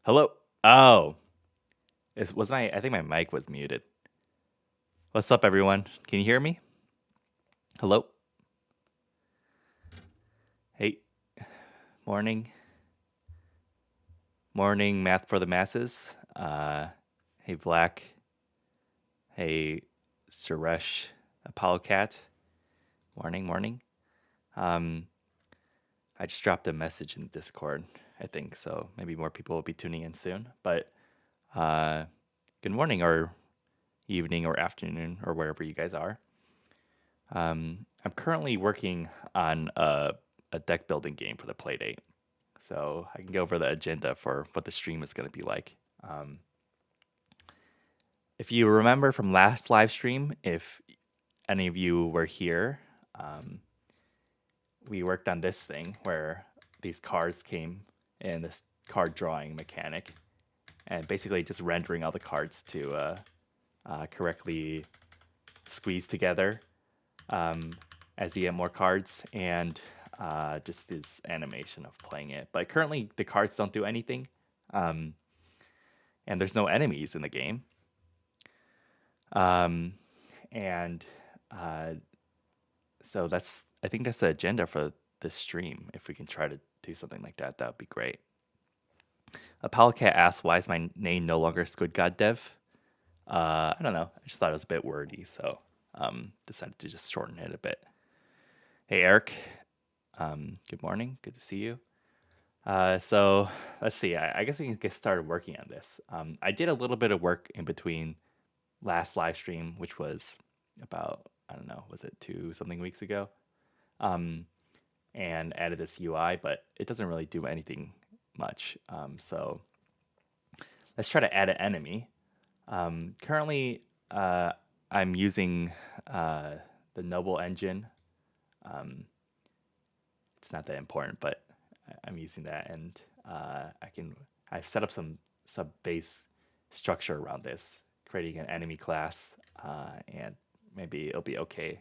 Hello. Oh, I think my mic was muted. What's up, everyone? Can you hear me? Hello. Hey, morning. Morning, math for the masses. Hey, Black. Hey, Suresh, Apollo Cat. Morning, morning. I just dropped a message in Discord, I think, so maybe more people will be tuning in soon. But good morning, or evening, or afternoon, or wherever you guys are. I'm currently working on a deck building game for the Playdate, so I can go over the agenda for what the stream is going to be like. If you remember from last live stream, if any of you were here, we worked on this thing where these cards came in this card drawing mechanic, and basically just rendering all the cards to correctly squeeze together as you get more cards, and just this animation of playing it. But currently, the cards don't do anything, and there's no enemies in the game. And so I think that's the agenda for this stream. If we can try to do something like that, that would be great. Apollo Cat asks, why is my name no longer Squid God Dev? I don't know. I just thought it was a bit wordy, so decided to just shorten it a bit. Hey, Eric. Good morning. Good to see you. So let's see. I guess we can get started working on this. I did a little bit of work in between last live stream, which was about, I don't know, was it 2-something weeks ago? And added this UI, but it doesn't really do anything much. So let's try to add an enemy. Currently, I'm using the Noble engine. It's not that important, but I'm using that, and I've set up some base structure around this, creating an enemy class, and maybe it'll be okay.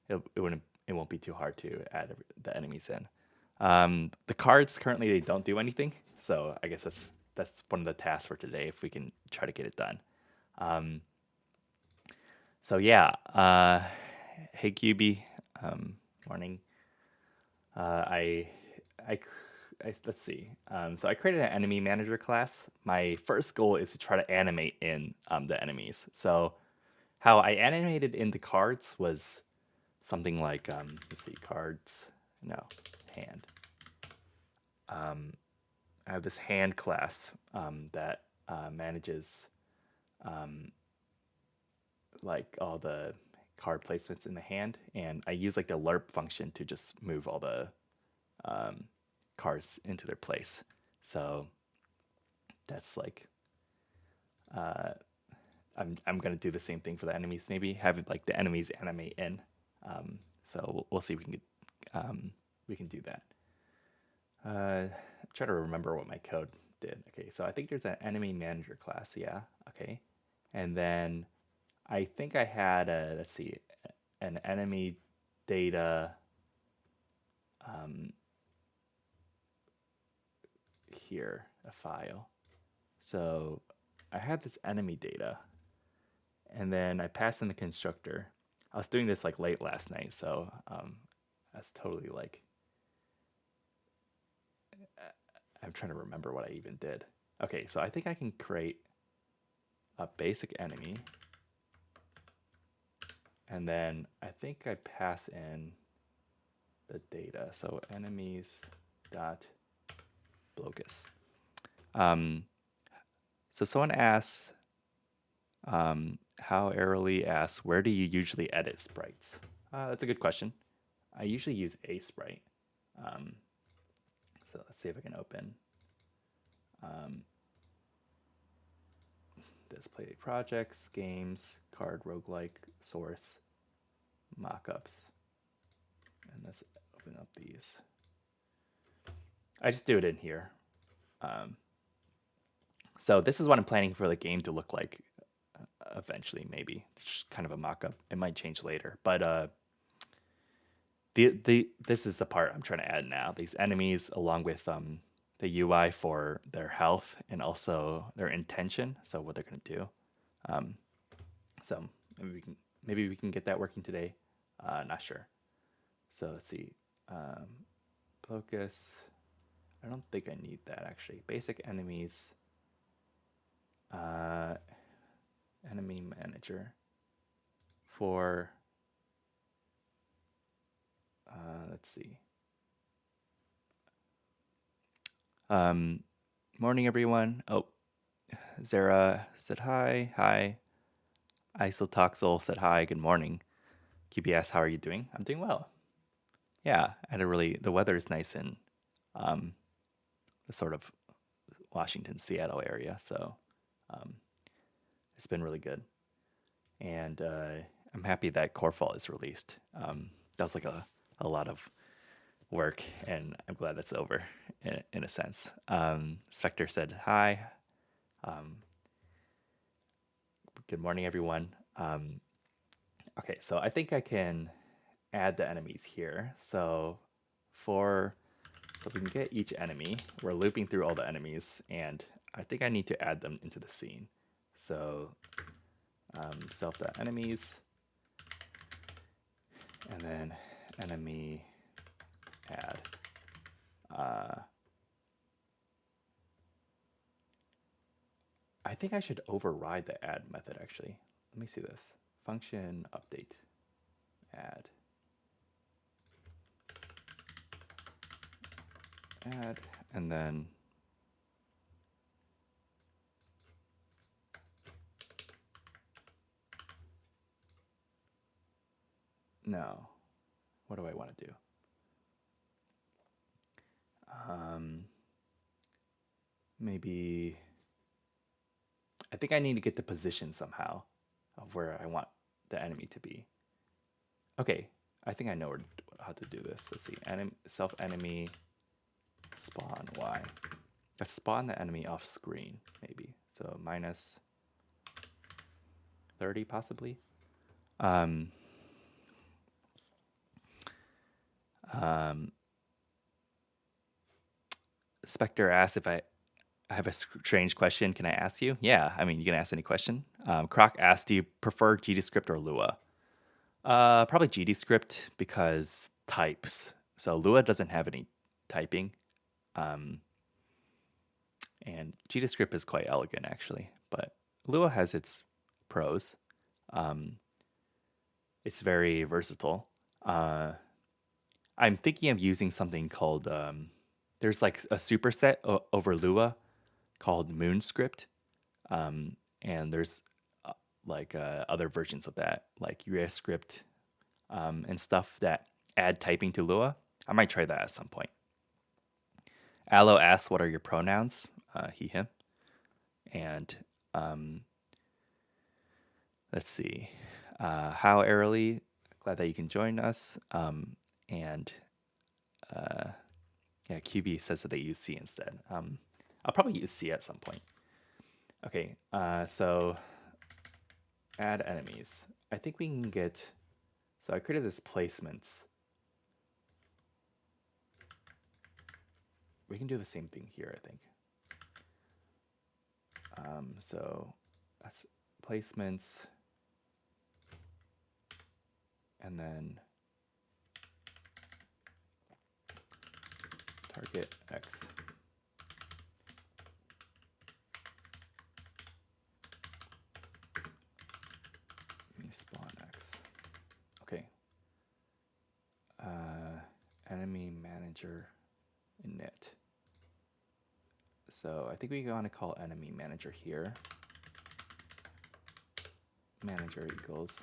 It won't be too hard to add the enemies in. The cards currently, they don't do anything, so I guess that's one of the tasks for today, if we can try to get it done. So yeah, hey QB, morning. Let's see. So I created an enemy manager class. My first goal is to try to animate in the enemies. So how I animated in the cards was something like, let's see, cards, no, hand. I have this hand class that manages like all the card placements in the hand, and I use like the lerp function to just move all the cards into their place. So that's like I'm gonna do the same thing for the enemies. Maybe have like the enemies animate in. So we'll see if we can do that. Try to remember what my code did. Okay, so I think there's an enemy manager class. Yeah. Okay, and then I think I had let's see, an enemy data here, a file. So I had this enemy data, and then I passed in the constructor. I was doing this like late last night, so that's totally like, I'm trying to remember what I even did. Okay, so I think I can create a basic enemy, and then I think I pass in the data. So enemies dot blocus. So someone asks, how Airily asks, where do you usually edit sprites? That's a good question. I usually use a sprite. So let's see if I can open this Playdate projects, games, card, roguelike, source, mockups. And let's open up these. I just do it in here. So this is what I'm planning for the game to look like eventually, maybe. It's just kind of a mock-up. It might change later. But this is the part I'm trying to add now. These enemies, along with the UI for their health and also their intention, so what they're going to do. So maybe we can get that working today. Not sure. So let's see. Focus. I don't think I need that actually. Basic enemies. Enemy manager for. Let's see. Morning, everyone. Oh, Zara said hi. Hi. Isotoxel said hi. Good morning. QBS, how are you doing? I'm doing well. Yeah, I had the weather is nice in the sort of Washington, Seattle area. So it's been really good. And I'm happy that Corefall is released. That was like a lot of work, and I'm glad it's over in a sense. Spectre said hi. Good morning, everyone. Okay, so I think I can add the enemies here. So we can get each enemy, we're looping through all the enemies, and I think I need to add them into the scene. So self.enemies, and then enemy add. I think I should override the add method actually. Let me see this. Function update add. Add, and then no. What do I want to do? Maybe I think I need to get the position somehow of where I want the enemy to be. Okay, I think I know how to do this. Let's see, self enemy spawn y. Let's spawn the enemy off screen maybe. So minus 30 possibly. Spectre asked if I have a strange question. Can I ask you? Yeah, I mean, you can ask any question. Croc asked, do you prefer GDScript or Lua? Probably GDScript because types. So Lua doesn't have any typing. And GDScript is quite elegant actually, but Lua has its pros. It's very versatile. I'm thinking of using something called, there's like a superset over Lua called MoonScript. And there's other versions of that, like USScript and stuff that add typing to Lua. I might try that at some point. Allo asks, what are your pronouns? He, him. And let's see. How early? Glad that you can join us. And yeah, QB says that they use C instead. I'll probably use C at some point. Okay, so add enemies. I think we can get, so I created this placements. We can do the same thing here, I think. So that's placements, and then target X. Let me spawn X. Okay. Enemy manager init. So I think we want to call enemy manager here. Manager equals,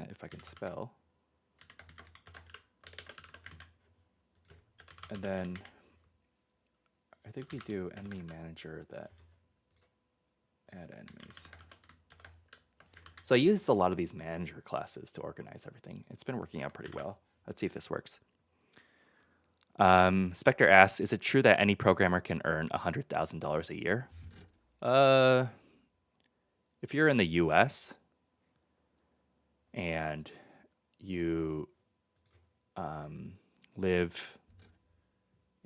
if I can spell. And then I think we do enemy manager that add enemies. So I used a lot of these manager classes to organize everything. It's been working out pretty well. Let's see if this works. Spectre asks, is it true that any programmer can earn $100,000 a year? If you're in the US and you live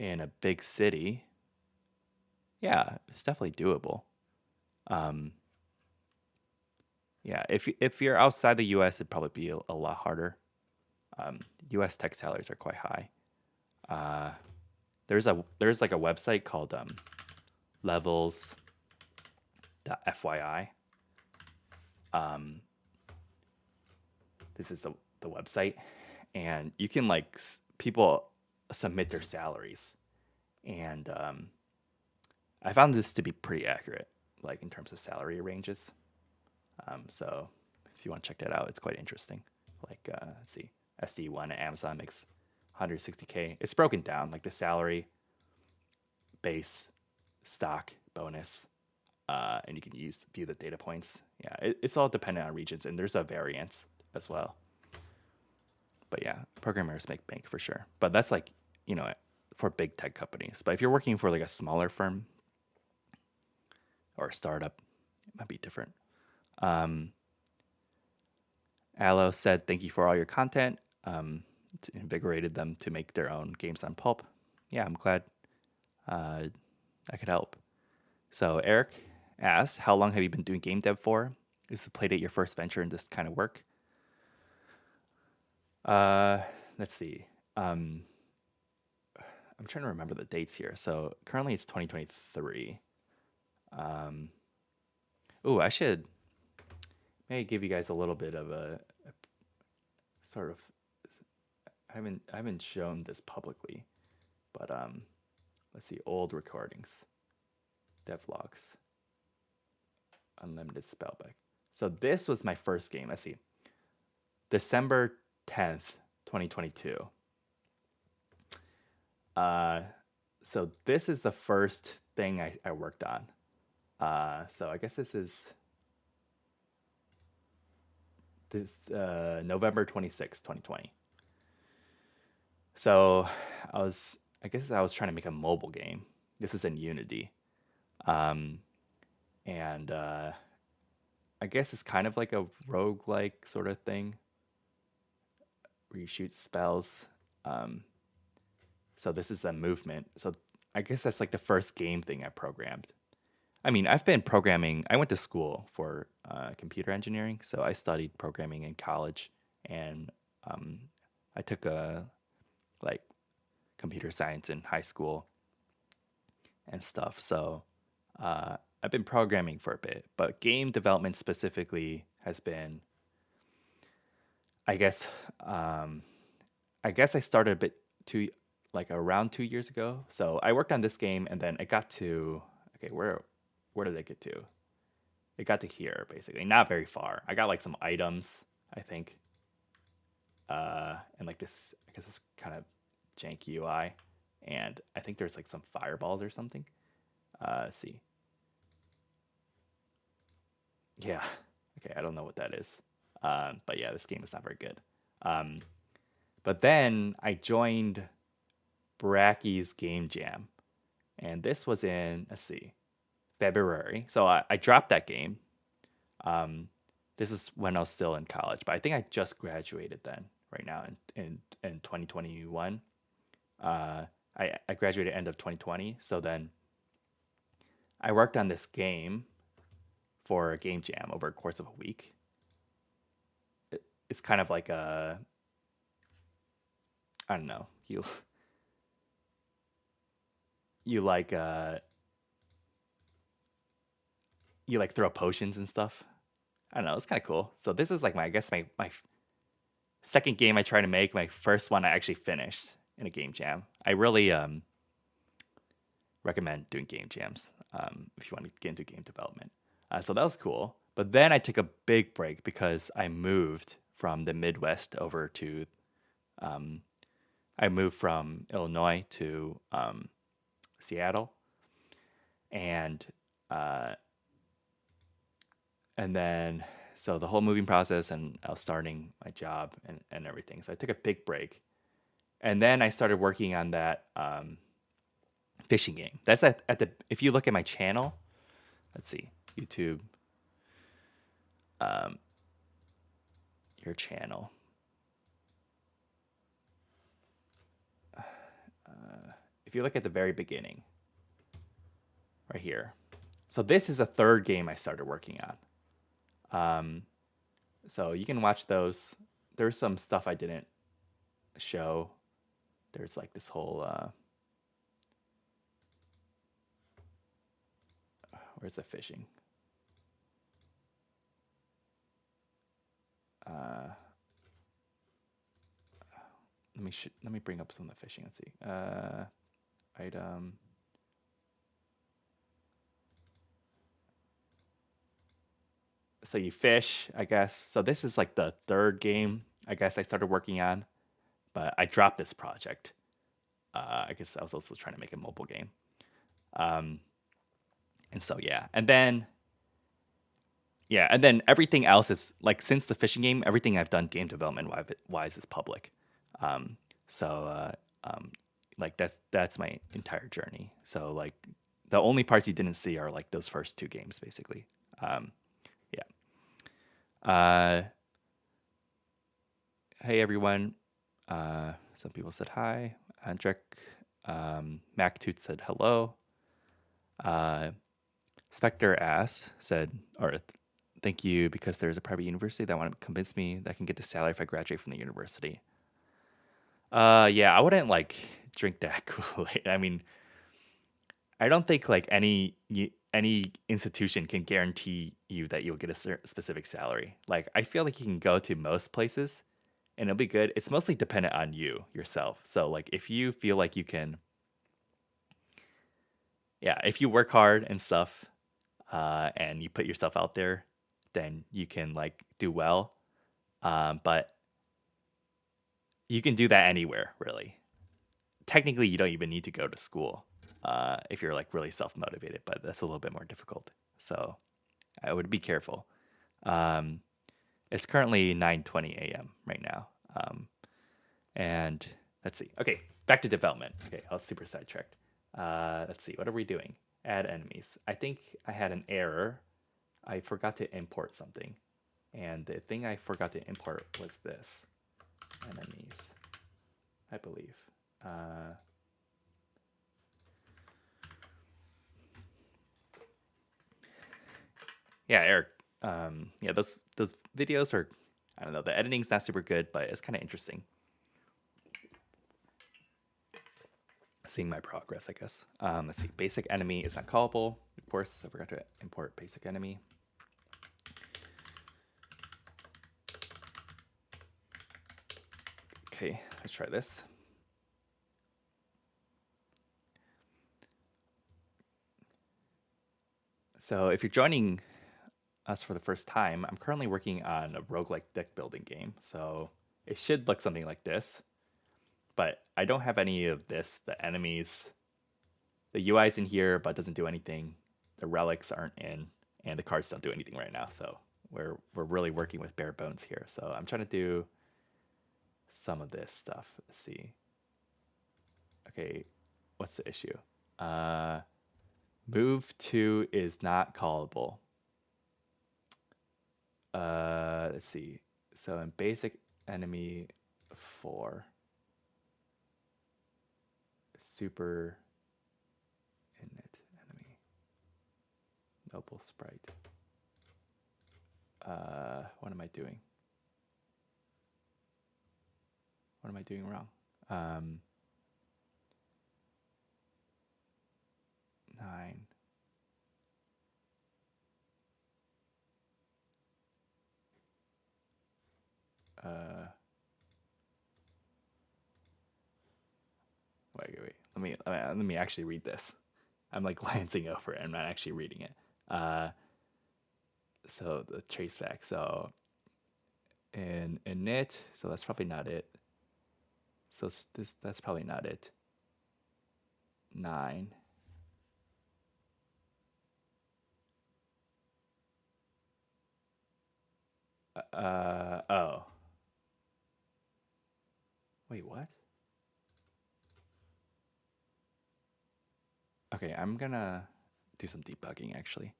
in a big city, yeah, it's definitely doable. Um, yeah, if you're outside the U.S., it'd probably be a lot harder. U.S. tech salaries are quite high. There's like a website called levels.fyi. This is the website, and you can like people submit their salaries, and I found this to be pretty accurate, like in terms of salary ranges. So if you want to check that out, it's quite interesting. Like let's see, SD1 at Amazon makes 160K. It's broken down like the salary, base, stock, bonus, and you can view the data points. Yeah, it's all dependent on regions, and there's a variance as well. But yeah, programmers make bank for sure. But that's like, for big tech companies. But if you're working for like a smaller firm or a startup, it might be different. Allo said, thank you for all your content. It's invigorated them to make their own games on Pulp. Yeah, I'm glad I could help. So Eric asked, how long have you been doing game dev for? Is the Playdate your first venture in this kind of work? Let's see. I'm trying to remember the dates here. So currently it's 2023. I should maybe give you guys a little bit of a sort of. I haven't shown this publicly, but let's see, old recordings, devlogs, unlimited spellback. So this was my first game. Let's see, December 10th, 2022. So this is the first thing I worked on. So I guess this is November 26th, 2020. So I guess I was trying to make a mobile game. This is in Unity. And I guess it's kind of like a roguelike sort of thing where you shoot spells. So this is the movement. So I guess that's like the first game thing I programmed. I mean, I've been programming. I went to school for computer engineering, so I studied programming in college, and I took a like computer science in high school and stuff. So I've been programming for a bit, but game development specifically has been, I guess, I started a bit too, like around 2 years ago. So I worked on this game, and then it got to, okay, where did it get to? It got to here, basically. Not very far. I got like some items, I think. And like this, I guess this kind of jank UI. And I think there's like some fireballs or something. Let's see. Yeah. Okay, I don't know what that is. But yeah, this game is not very good. But then I joined Bracky's Game Jam. And this was in, let's see, February. So I dropped that game. This is when I was still in college, but I think I just graduated then, right now in 2021. I graduated end of 2020. So then I worked on this game for a game jam over a course of a week. It's kind of like I don't know, you like you like throw potions and stuff. I don't know, it's kind of cool. So this is like my second game I tried to make. My first one I actually finished in a game jam. I really recommend doing game jams if you want to get into game development. So that was cool. But then I took a big break because I moved from the Midwest over to, I moved from Illinois to Seattle. And then, so the whole moving process, and I was starting my job and everything. So I took a big break. And then I started working on that fishing game. That's at the, if you look at my channel, let's see, YouTube, your channel. if you look at the very beginning, right here. So this is the third game I started working on. So you can watch those. There's some stuff I didn't show. There's like this whole where's the fishing? Let me bring up some of the fishing. Let's see. Item. So you fish, I guess. So this is like the third game I guess I started working on, but I dropped this project. I guess I was also trying to make a mobile game. And so yeah, and then everything else is like, since the fishing game, everything I've done game development wise is public. So like that's my entire journey. So like the only parts you didn't see are like those first two games basically. Yeah. Hey everyone. Some people said hi. Andrek, MacToot said hello. Spectre said, thank you, because there's a private university that want to convince me that I can get the salary if I graduate from the university. Yeah, I wouldn't like drink that Kool-Aid. I mean, I don't think like any institution can guarantee you that you'll get a specific salary. Like, I feel like you can go to most places and it'll be good. It's mostly dependent on you yourself. So like, if you feel like you can, if you work hard and stuff, and you put yourself out there, then you can like do well. But you can do that anywhere, really. Technically, you don't even need to go to school if you're like really self-motivated, but that's a little bit more difficult. So I would be careful. It's currently 9:20 a.m. right now. And let's see. Okay, back to development. Okay, I was super sidetracked. Let's see. What are we doing? Add enemies. I think I had an error. I forgot to import something. And the thing I forgot to import was this. Enemies, I believe. Yeah, Eric. Yeah, those videos are, I don't know, the editing's not super good, but it's kind of interesting. Seeing my progress, I guess. Let's see. Basic enemy is not callable. Of course, I forgot to import basic enemy. Okay, let's try this. So if you're joining us for the first time, I'm currently working on a roguelike deck building game. So it should look something like this. But I don't have any of this. The enemies, the UI's in here, but doesn't do anything. The relics aren't in, and the cards don't do anything right now. So we're really working with bare bones here. So I'm trying to do some of this stuff. Let's see. Okay, what's the issue? Move 2 is not callable. Let's see. So in basic enemy 4, super init enemy, noble sprite. What am I doing? What am I doing wrong? 9. Wait. Let me actually read this. I'm like glancing over it. I'm not actually reading it. So the traceback. So in init. So that's probably not it. So that's probably not it. 9. Oh. Wait, what? Okay, I'm gonna do some debugging actually.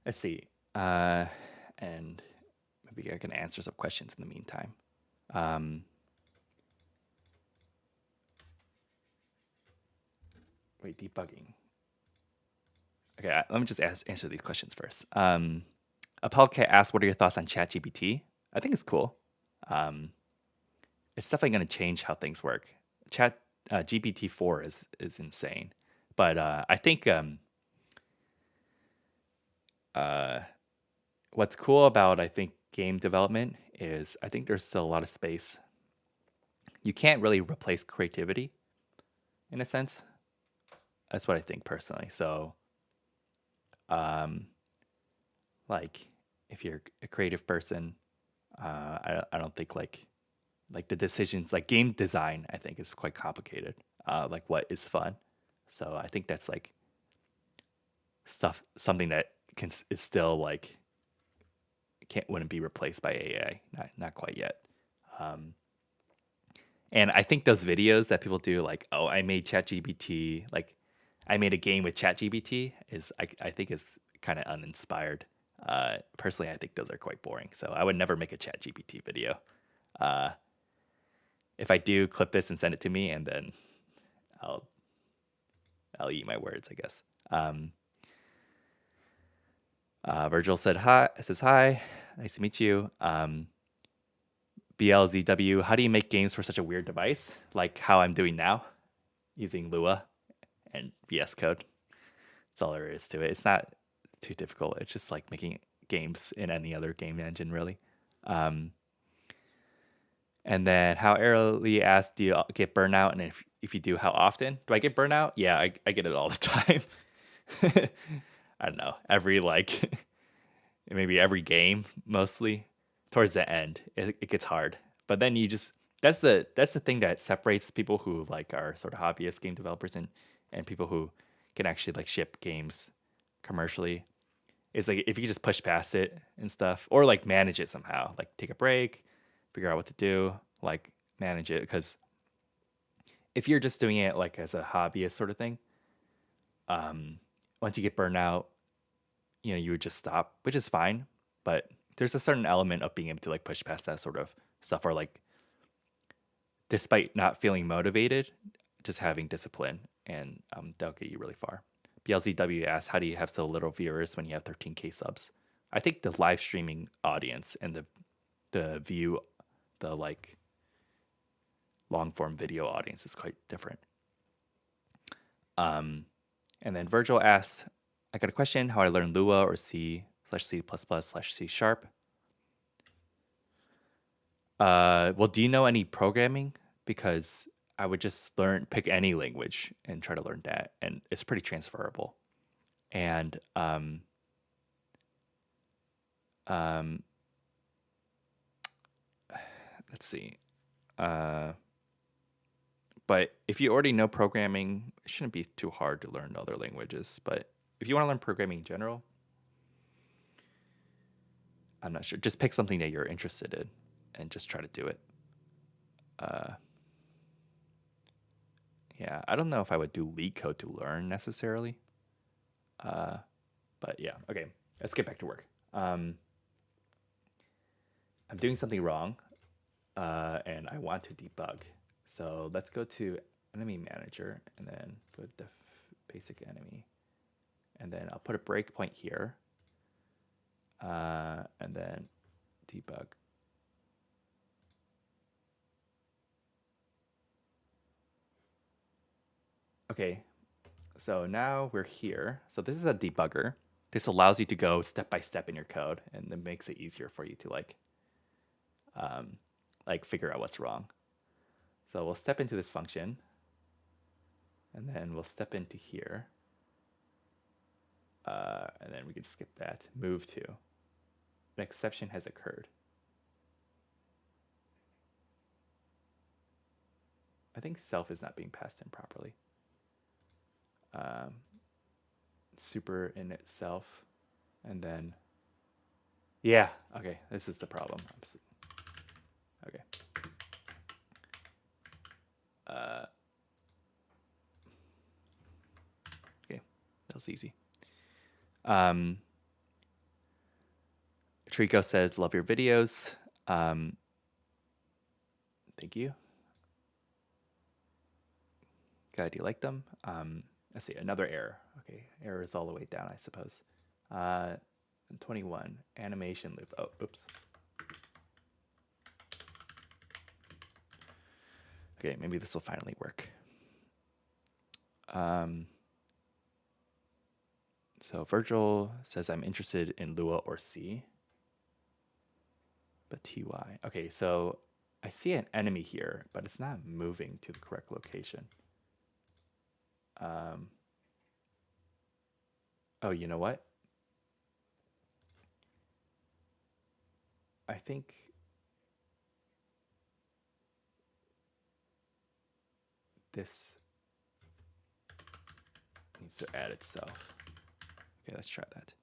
Let's see. And maybe I can answer some questions in the meantime. Wait, debugging. Okay, let me just answer these questions first. Apollo Cat asked, "What are your thoughts on ChatGPT?" I think it's cool. Um, it's definitely going to change how things work. Chat GPT-4 is insane, but I think what's cool about game development is I think there's still a lot of space. You can't really replace creativity, in a sense. That's what I think personally. So, like, if you're a creative person, I don't think like the decisions like game design I think is quite complicated. Like what is fun. So I think that's like something that is still like wouldn't be replaced by AI. Not quite yet. And I think those videos that people do, like, oh, I made ChatGPT, like, I made a game with ChatGPT, I think is kind of uninspired. Personally, I think those are quite boring. So I would never make a ChatGPT video. If I do, clip this and send it to me, and then I'll eat my words, I guess. Virgil said hi. Says hi. Nice to meet you. BLZW. How do you make games for such a weird device, like how I'm doing now, using Lua and VS Code? That's all there is to it. It's not too difficult. It's just like making games in any other game engine, really. And then how Airly asked, do you get burnout? And if you do, how often? Do I get burnout? Yeah, I get it all the time. I don't know. Every maybe every game, mostly. Towards the end, it gets hard. But then that's the thing that separates people who like are sort of hobbyist game developers and people who can actually like ship games commercially. Is like if you just push past it and stuff, or like manage it somehow, like take a break, figure out what to do, like manage it. Because if you're just doing it like as a hobbyist sort of thing, once you get burned out, you would just stop, which is fine. But there's a certain element of being able to like push past that sort of stuff, or like despite not feeling motivated, just having discipline, and that'll get you really far. BLZW asks, how do you have so little viewers when you have 13K subs? I think the live streaming audience and the like long form video audience is quite different. And then Virgil asks, I got a question, how I learn Lua or C/C++/C#. Well, do you know any programming? Because I would just pick any language and try to learn that, and it's pretty transferable. And let's see. But if you already know programming, it shouldn't be too hard to learn other languages. But if you want to learn programming in general, I'm not sure. Just pick something that you're interested in and just try to do it. Yeah, I don't know if I would do lead code to learn necessarily. But yeah, okay, let's get back to work. I'm doing something wrong, and I want to debug. So let's go to enemy manager and then go to basic enemy. And then I'll put a breakpoint here. And then debug. Okay, so now we're here. So this is a debugger. This allows you to go step by step in your code, and it makes it easier for you to like figure out what's wrong. So we'll step into this function, and then we'll step into here. And then we can skip that, move to. An exception has occurred. I think self is not being passed in properly. Super in itself, and then, yeah, okay, this is the problem. Okay. Okay, that was easy. Trico says, love your videos. Thank you. Glad you like them. Let's see, another error. Okay, error is all the way down, I suppose. 21, animation loop. Oh, oops. Okay, maybe this will finally work. So Virgil says I'm interested in Lua or C. But TY. Okay, so I see an enemy here, but it's not moving to the correct location. Oh, you know what? I think this needs to add itself. Okay, let's try that.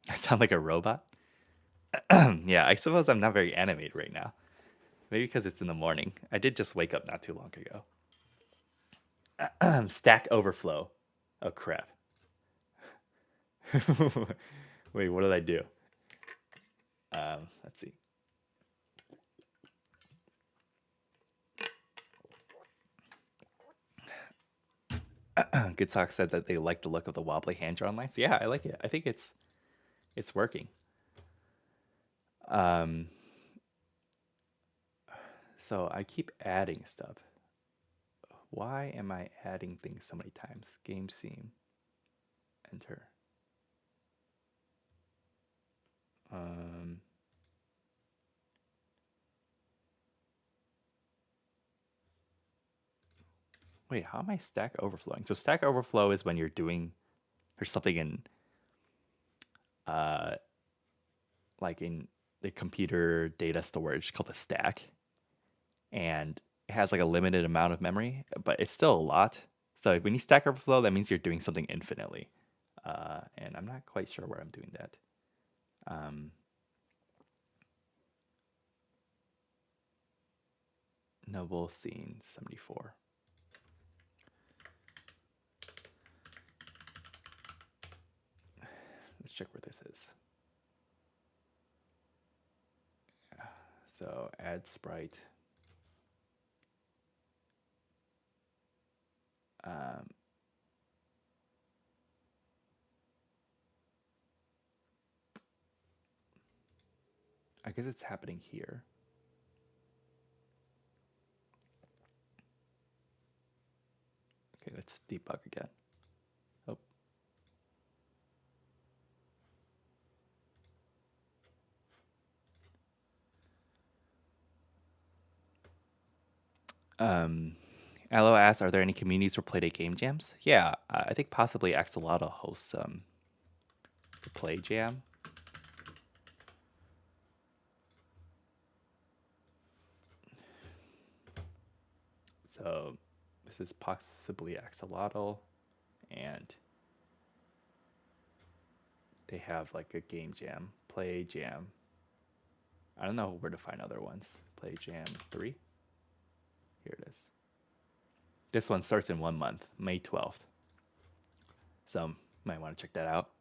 I sound like a robot? Yeah, I suppose I'm not very animated right now. Maybe because it's in the morning. I did just wake up not too long ago. Stack Overflow. Oh, crap. Wait, what did I do? Let's see. Good Sock said that they like the look of the wobbly hand-drawn lines. Yeah, I like it. I think it's working. So I keep adding stuff. Why am I adding things so many times? Game scene. Enter. Wait, how am I Stack Overflowing? So Stack Overflow is when you're doing, there's something in, like in the computer data storage called a stack, and it has like a limited amount of memory, but it's still a lot. So when you Stack Overflow, that means you're doing something infinitely, and I'm not quite sure where I'm doing that. Noble Scene 74. Let's check where this is. So add sprite. I guess it's happening here. Okay, let's debug again. Oh. Aloe asks, are there any communities for Playdate game jams? Yeah, I think possibly Axolotl hosts the Play Jam. So this is possibly Axolotl, and they have like a game jam, Play Jam. I don't know where to find other ones. Play Jam 3. Here it is. This one starts in 1 month, May 12th. So might want to check that out.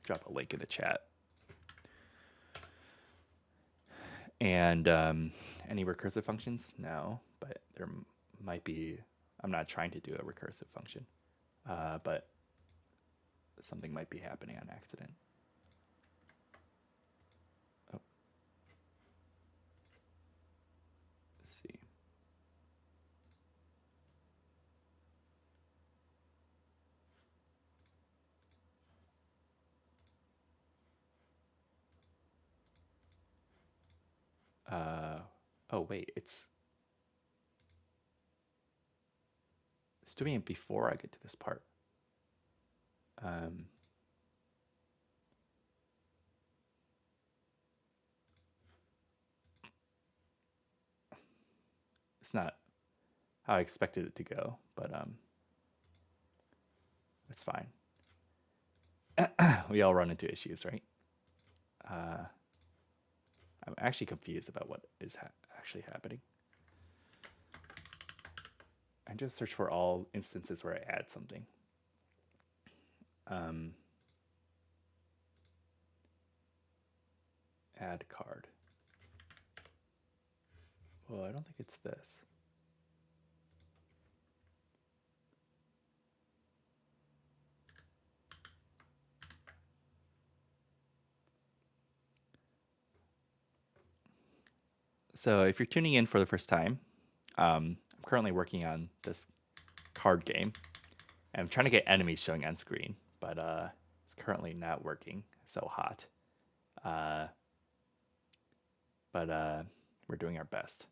Drop a link in the chat. And any recursive functions? No, but there might be. I'm not trying to do a recursive function, but something might be happening on accident. Oh. Let's see. Oh wait, it's doing it before I get to this part. It's not how I expected it to go, but it's fine. We all run into issues, right? I'm actually confused about what is actually happening. I just search for all instances where I add something. Add card. Well, I don't think it's this. So if you're tuning in for the first time, I'm currently working on this card game. And I'm trying to get enemies showing on screen, but it's currently not working. It's so hot. Uh, but we're doing our best.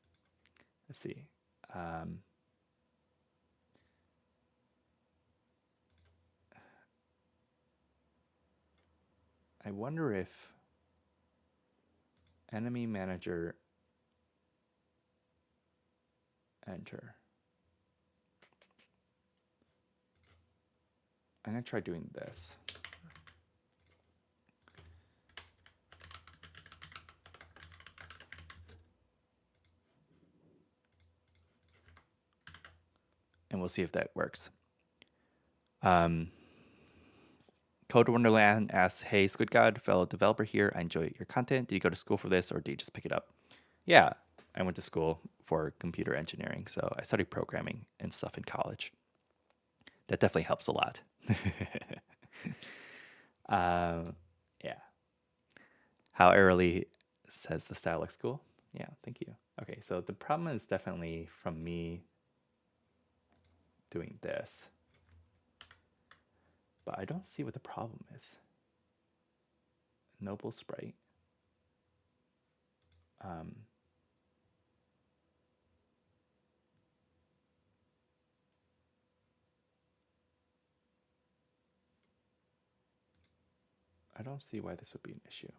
Let's see. I wonder if enemy manager enter. I'm going to try doing this. And we'll see if that works. Code Wonderland asks, "Hey, Squid God, fellow developer here. I enjoy your content. Did you go to school for this, or did you just pick it up?" Yeah, I went to school for computer engineering, so I studied programming and stuff in college. That definitely helps a lot. Yeah. How early says the style looks cool? Yeah, thank you. Okay, so the problem is definitely from me doing this. But I don't see what the problem is. Noble sprite. I don't see why this would be an issue.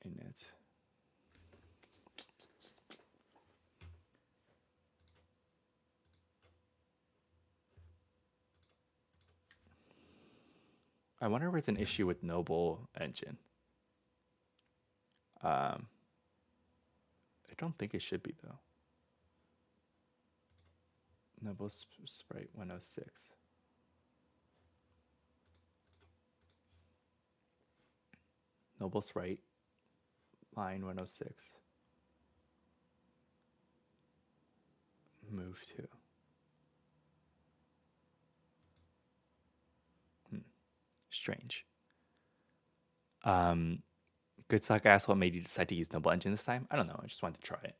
Init. I wonder if it's an issue with Noble engine. I don't think it should be though. Noble sprite 106. Noble sprite line 106. Move to. Strange. Good Sock asked, what made you decide to use Noble Engine this time? I don't know. I just wanted to try it.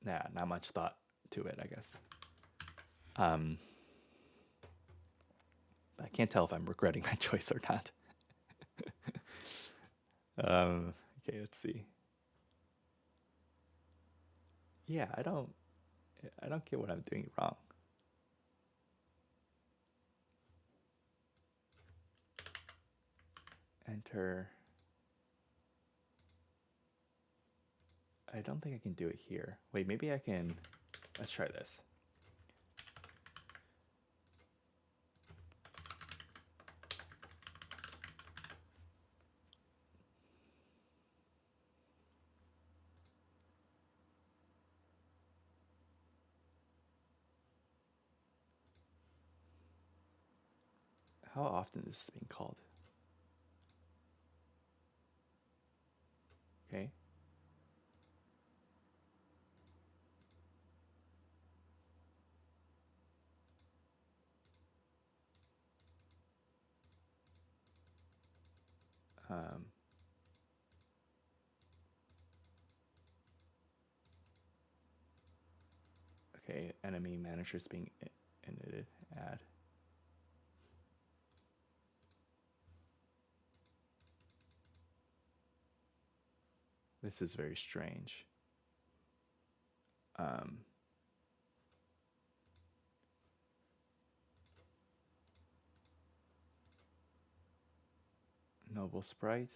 Nah, not much thought to it, I guess. I can't tell if I'm regretting my choice or not. Okay, let's see. Yeah, I don't get what I'm doing wrong. Enter. I don't think I can do it here. Wait, maybe I can. Let's try this. How often is this being called? Okay. Okay, enemy manager is being edited. Add. This is very strange. Noble sprite.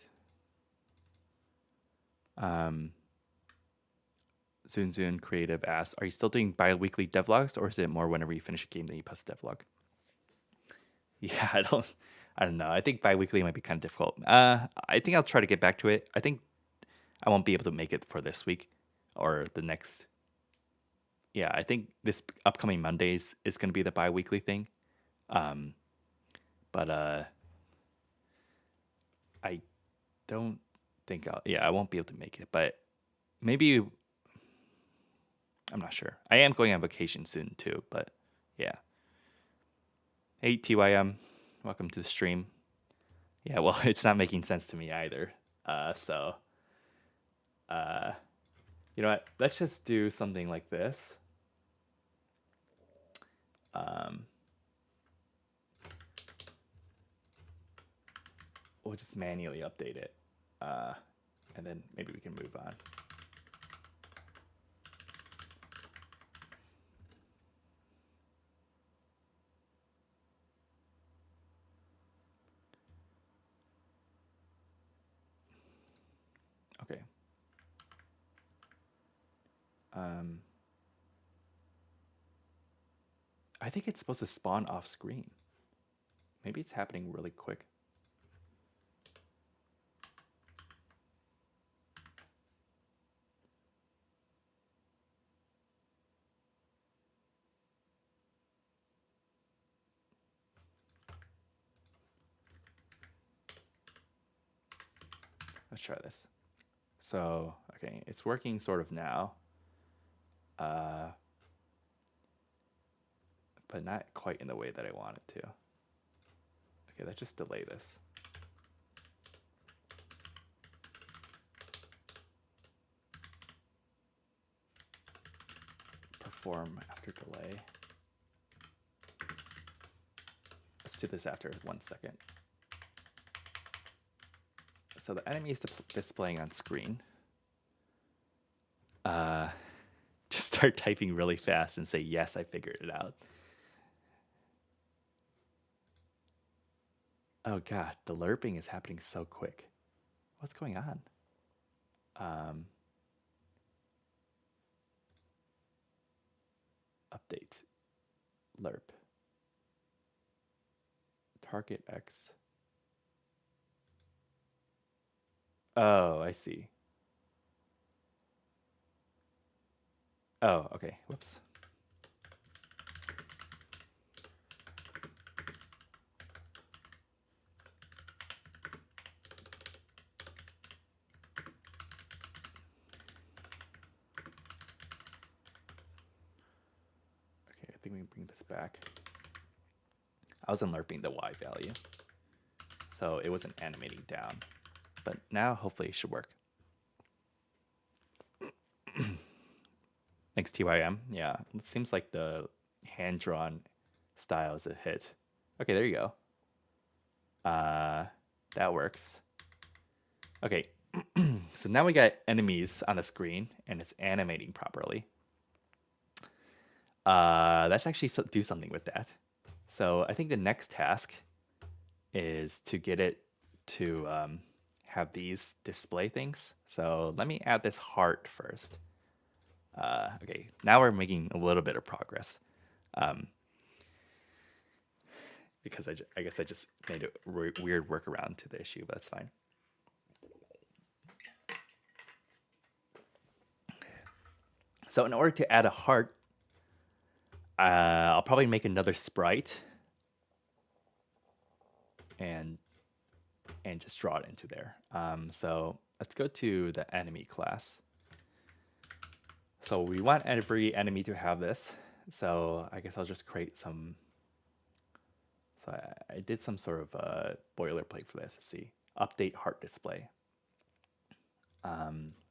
Zun Creative asks, are you still doing bi-weekly devlogs, or is it more whenever you finish a game that you post a devlog? Yeah, I don't know. I think bi-weekly might be kind of difficult. I think I'll try to get back to it. I think I won't be able to make it for this week or the next. Yeah, I think this upcoming Mondays is going to be the bi-weekly thing. But I don't think I won't be able to make it, but maybe I'm not sure. I am going on vacation soon too, but yeah. Hey TYM, welcome to the stream. Yeah, well, it's not making sense to me either. So you know what? Let's just do something like this. We'll just manually update it, and then maybe we can move on. Okay. I think it's supposed to spawn off screen. Maybe it's happening really quick. Let's try this. So, okay, it's working sort of now. But not quite in the way that I want it to. Okay, let's just delay this. Perform after delay. Let's do this after 1 second. So the enemy is displaying on screen. Just start typing really fast and say, yes, I figured it out. Oh God, the lerping is happening so quick. What's going on? Update. Lerp. Target X. Oh, I see. Oh, okay. Whoops. Okay, I think we can bring this back. I wasn't lerping the Y value, so it wasn't animating down. But now hopefully it should work. Thanks, TYM. Yeah, it seems like the hand-drawn style is a hit. Okay, there you go. That works. Okay, so now we got enemies on the screen, and it's animating properly. Let's actually do something with that. So I think the next task is to get it to have these display things. So let me add this heart first. Okay, now we're making a little bit of progress. Because I guess I just made a weird workaround to the issue, but that's fine. So in order to add a heart, I'll probably make another sprite and just draw it into there. So let's go to the enemy class. So we want every enemy to have this. So I guess I'll just create some. So I did some sort of boilerplate for this. Let's see. Update heart display.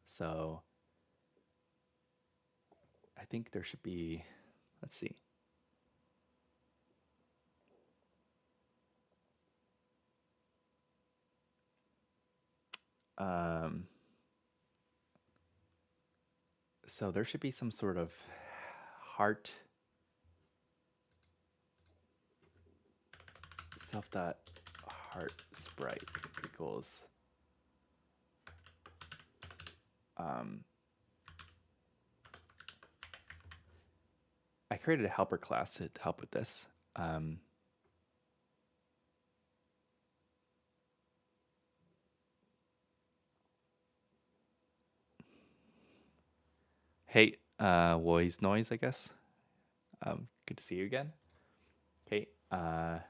So I think there should be, let's see. So there should be some sort of heart self.heart sprite equals I created a helper class to help with this. Hey, Woy's Noise, I guess. Good to see you again. Okay, Let's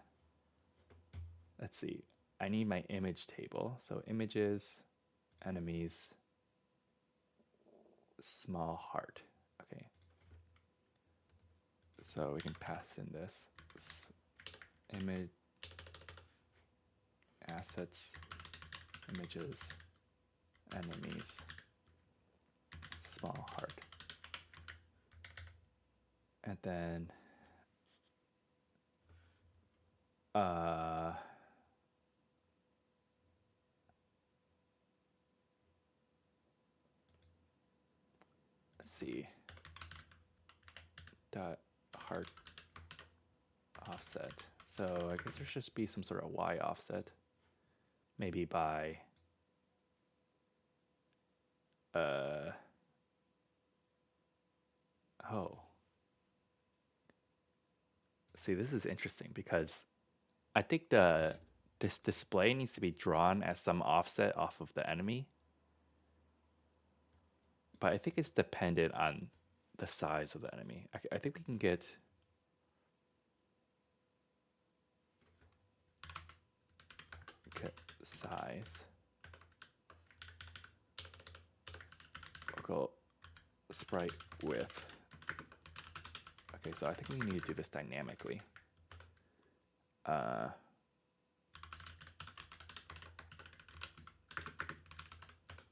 see. I need my image table. So images, enemies, small heart. Okay. So we can pass in this image assets, images, enemies, small heart. And then let's see. Dot heart offset. So I guess there should be some sort of Y offset. Maybe by oh. See, this is interesting because I think this display needs to be drawn as some offset off of the enemy. But I think it's dependent on the size of the enemy. I think we can get size. Local sprite width. Okay, so I think we need to do this dynamically.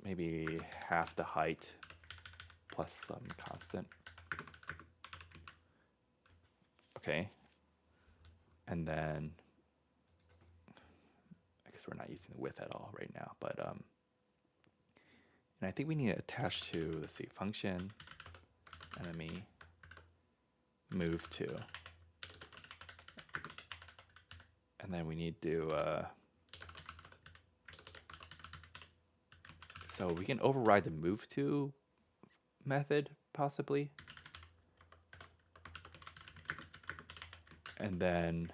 Maybe half the height plus some constant. Okay. And then I guess we're not using the width at all right now, but and I think we need to attach to, let's see, function, enemy, move to. And then we need to so we can override the move to method possibly. And then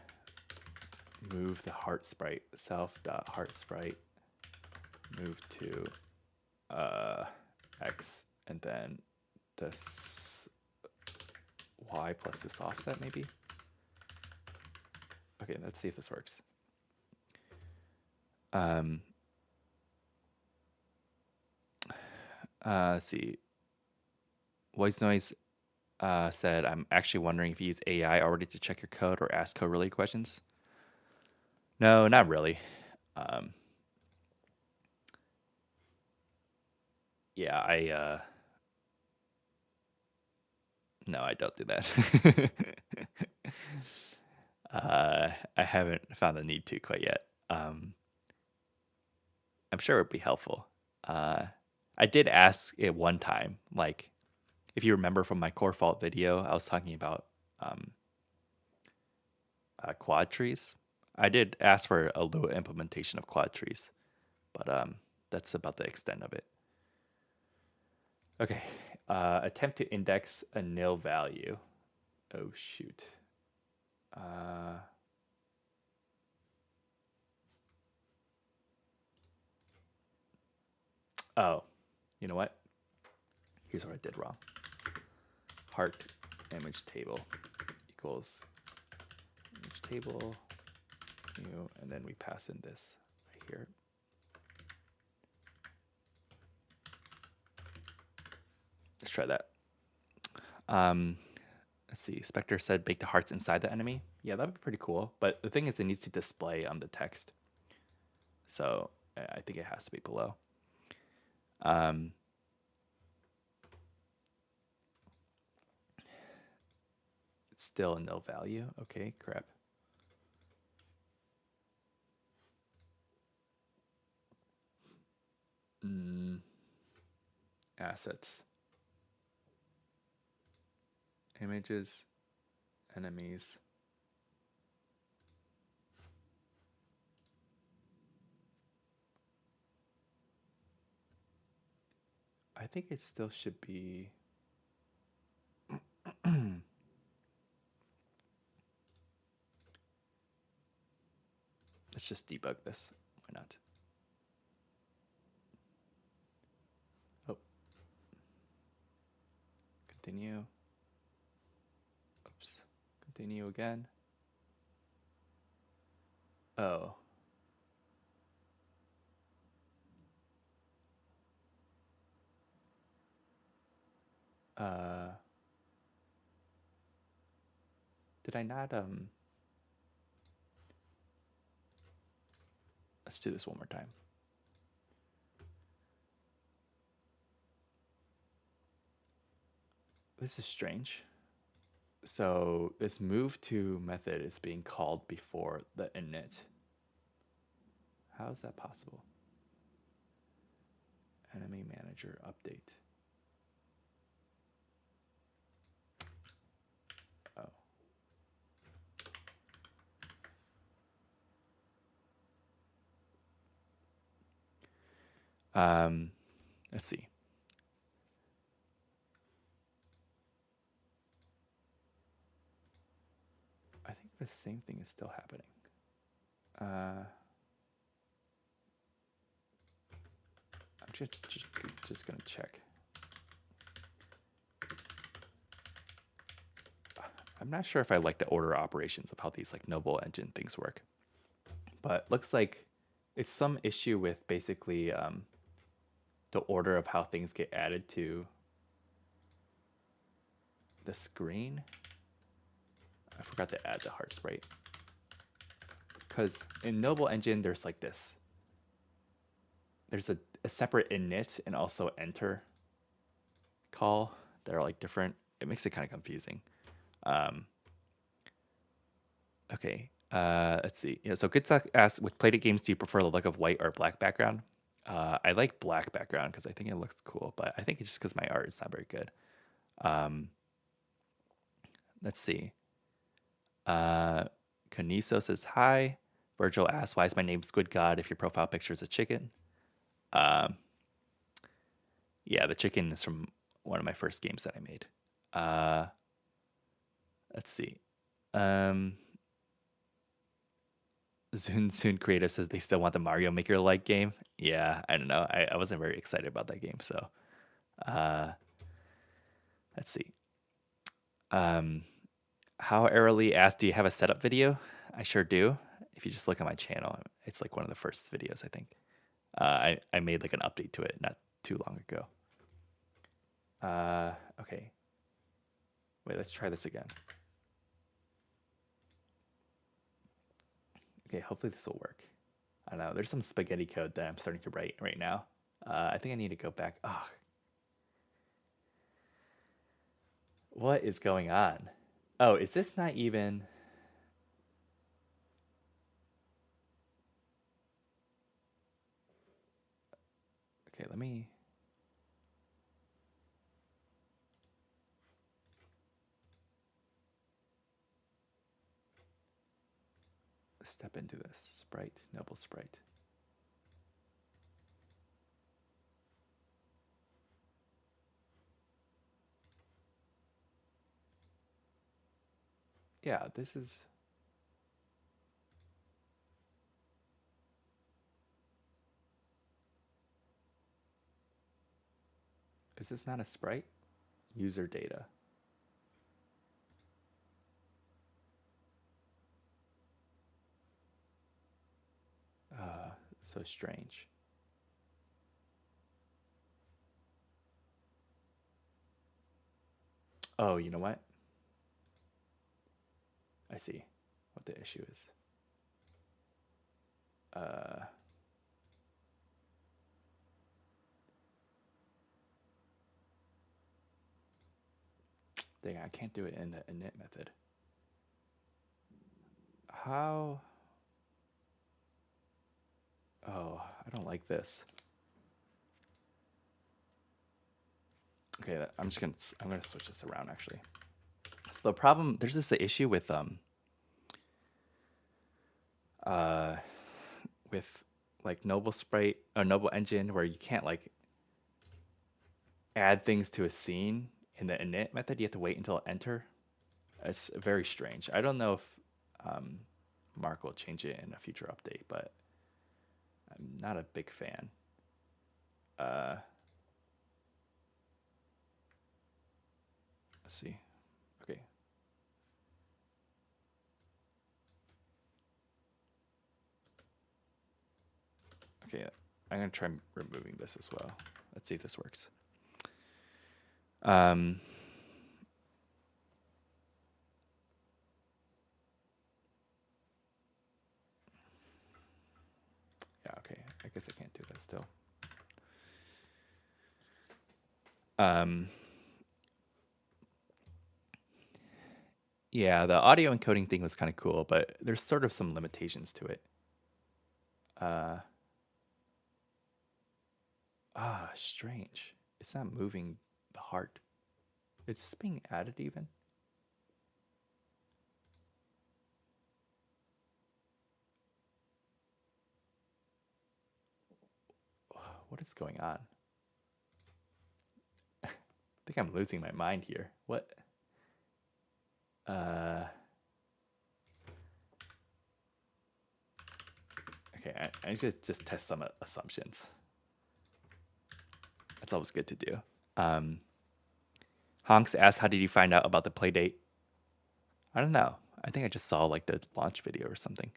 move the heart sprite, self.heart sprite, move to X, and then this Y plus this offset maybe. Okay, let's see if this works. Let's see. Voice Noise said, I'm actually wondering if you use AI already to check your code or ask code related questions. No, not really. Yeah, no, I don't do that. I haven't found the need to quite yet. I'm sure it'd be helpful. I did ask it one time, like, if you remember from my core fault video, I was talking about quad trees. I did ask for a little implementation of quad trees, but that's about the extent of it. Okay, attempt to index a nil value. Oh, shoot. Oh, you know what? Here's what I did wrong. Heart image table equals image table new, and then we pass in this right here. Let's try that. Let's see. Spectre said bake the hearts inside the enemy. Yeah, that'd be pretty cool. But the thing is, it needs to display on the text. So I think it has to be below. It's still a nil value. Okay, crap. Assets. Images. Enemies. I think it still should be. Let's just debug this. Why not? Oh. Continue. Oops. Continue again. Oh. Did I not let's do this one more time. This is strange. So this move to method is being called before the init. How is that possible? Enemy manager update. Oh. Let's see. I think the same thing is still happening. I'm just gonna check. I'm not sure if I like the order operations of how these like noble engine things work, but looks like it's some issue with basically the order of how things get added to the screen. I forgot to add the heart sprite. Because in Noble Engine, there's like this. There's a separate init and also enter call that are like different. It makes it kind of confusing. Okay, let's see. Yeah, so Goodsuck asks, with Playdate games, do you prefer the look of white or black background? I like black background because I think it looks cool, but I think it's just because my art is not very good. Let's see. Kaniso says hi. Virgil asks, why is my name Squid God if your profile picture is a chicken? Yeah, the chicken is from one of my first games that I made. Let's see. Soon Creative says they still want the Mario Maker like game. Yeah, I don't know. I wasn't very excited about that game, so let's see. How Airily asked, do you have a setup video? I sure do. If you just look at my channel, it's like one of the first videos, I think. I made like an update to it not too long ago. Okay. Wait, let's try this again. Okay, hopefully this will work. I don't know. There's some spaghetti code that I'm starting to write right now. I think I need to go back. Oh. What is going on? Oh, is this not even... Okay, let me... step into this. Sprite, noble sprite. Yeah, this is... Is this not a sprite? User data. So strange. Oh, you know what? I see what the issue is. Dang, I can't do it in the init method. How? Oh, I don't like this. Okay, I'm gonna switch this around actually. So the problem, there's this issue with like Noble Sprite or Noble Engine where you can't like add things to a scene in the init method. You have to wait until enter. It's very strange. I don't know if Mark will change it in a future update, but I'm not a big fan. Let's see. Okay. Okay, I'm gonna try removing this as well. Let's see if this works. Yeah, okay. I guess I can't do that still. Yeah, the audio encoding thing was kind of cool, but there's sort of some limitations to it. Strange. It's not moving the heart. Is this being added even? What is going on? I think I'm losing my mind here. What? Okay, I need to just test some assumptions. That's always good to do. Honks asked, how did you find out about the Playdate? I don't know. I think I just saw like the launch video or something.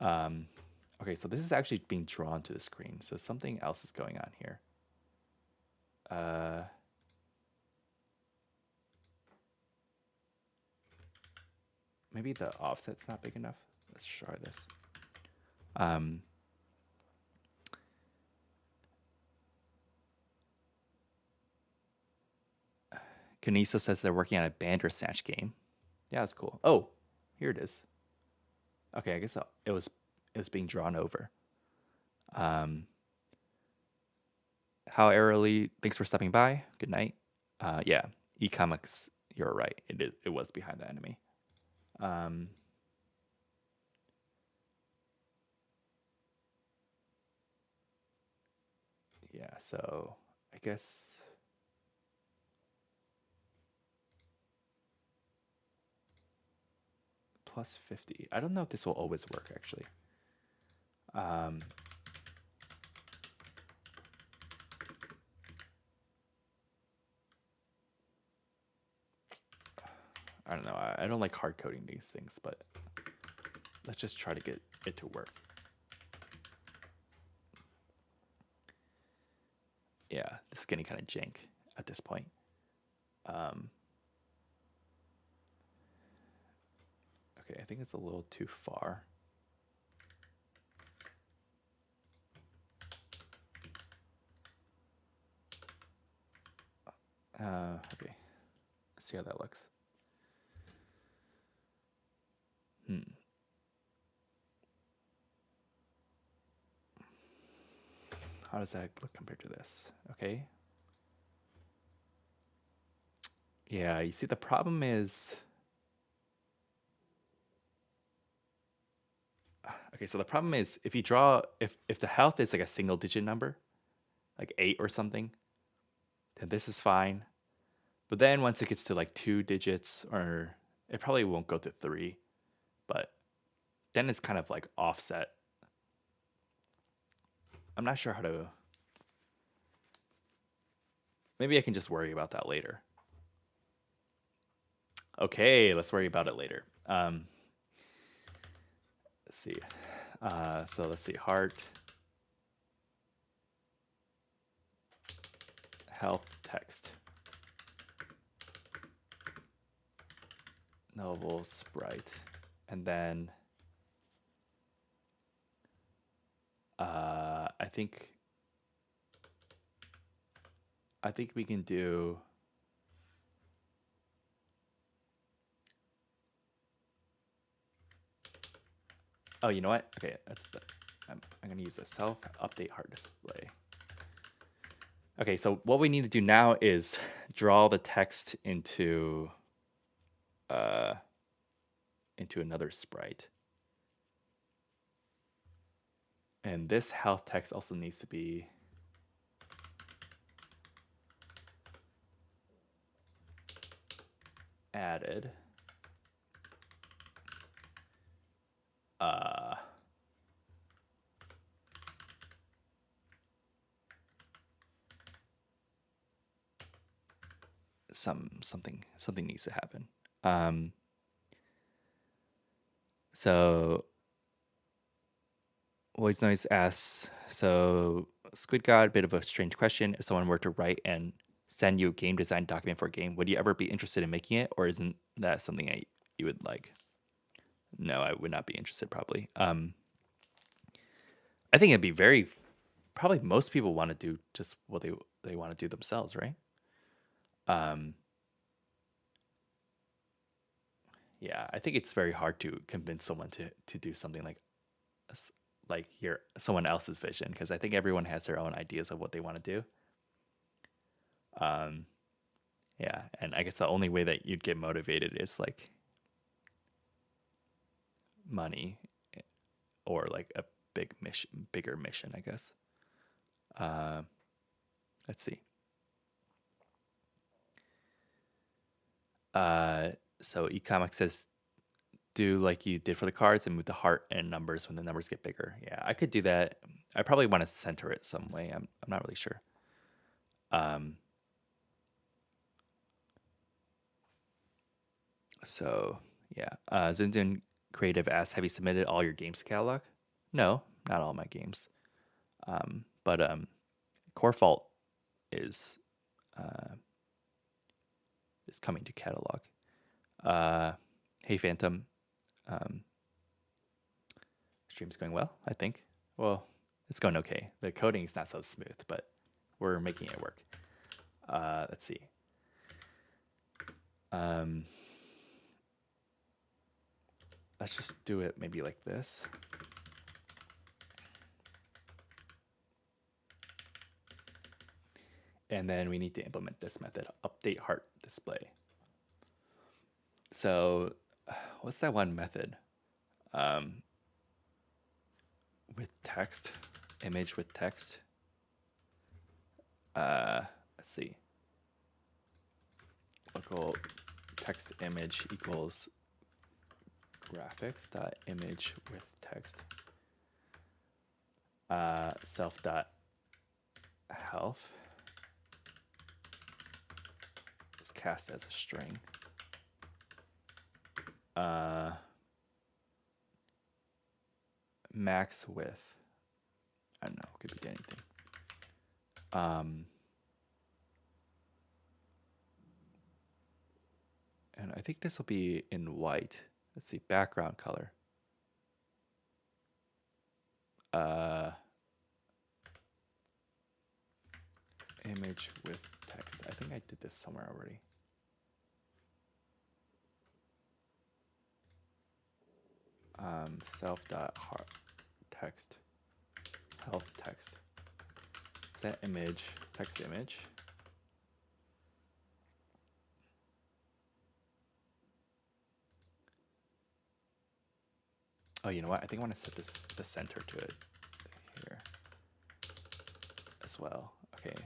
Okay, so this is actually being drawn to the screen. So something else is going on here. Maybe the offset's not big enough. Let's try this. Kaniso says they're working on a Bandersnatch game. Yeah, that's cool. Oh, here it is. Okay, I guess it was being drawn over. How early? Thanks for stopping by. Good night. Yeah, eComics. You're right. It was behind the enemy. Yeah, so I guess plus 50. I don't know if this will always work actually. I don't know. I don't like hard coding these things, but let's just try to get it to work. Yeah, this is getting kind of jank at this point. Okay, I think it's a little too far. Okay, let's see how that looks. How does that look compared to this? Okay. Yeah, you see the problem is... Okay, so the problem is if you draw, if the health is like a single digit number, like 8 or something, then this is fine. But then once it gets to like 2 digits, or it probably won't go to 3, but then it's kind of like offset. I'm not sure how to... Maybe I can just worry about that later. Okay, let's worry about it later. Let's see. So let's see. Heart, health, text, novel, sprite, and then I think we can do... Oh, you know what? Okay, I'm going to use a self-update heart display. Okay, so what we need to do now is draw the text into another sprite. And this health text also needs to be added. Something needs to happen. So Voice Noise asks, so Squid God, a bit of a strange question. If someone were to write and send you a game design document for a game, would you ever be interested in making it, or isn't that something you would like? No, I would not be interested probably. I think it'd be very probably most people want to do just what they want to do themselves, right? Yeah, I think it's very hard to convince someone to do something like your someone else's vision, because I think everyone has their own ideas of what they want to do. Yeah, and I guess the only way that you'd get motivated is like money or like a bigger mission, I guess. Let's see. So eComic says do like you did for the cards and move the heart and numbers when the numbers get bigger. Yeah, I could do that. I probably want to center it some way. I'm not really sure. So yeah, Zunzun Creative asks, have you submitted all your games catalog? No, not all my games. But Core Fault is coming to catalog. Hey Phantom, stream's going well, I think. Well, it's going okay. The coding is not so smooth, but we're making it work. Let's see. Let's just do it maybe like this. And then we need to implement this method, update heart display. So what's that one method? With text, image with text. Let's see. Local text image equals graphics dot image with text. Self dot health is cast as a string. Max width, I don't know, could be anything. And I think this will be in white. Let's see, background color. Image with text. I think I did this somewhere already. Self.heart text, health text, set image, text image. Oh, you know what? I think I want to set the center to it here as well. Okay.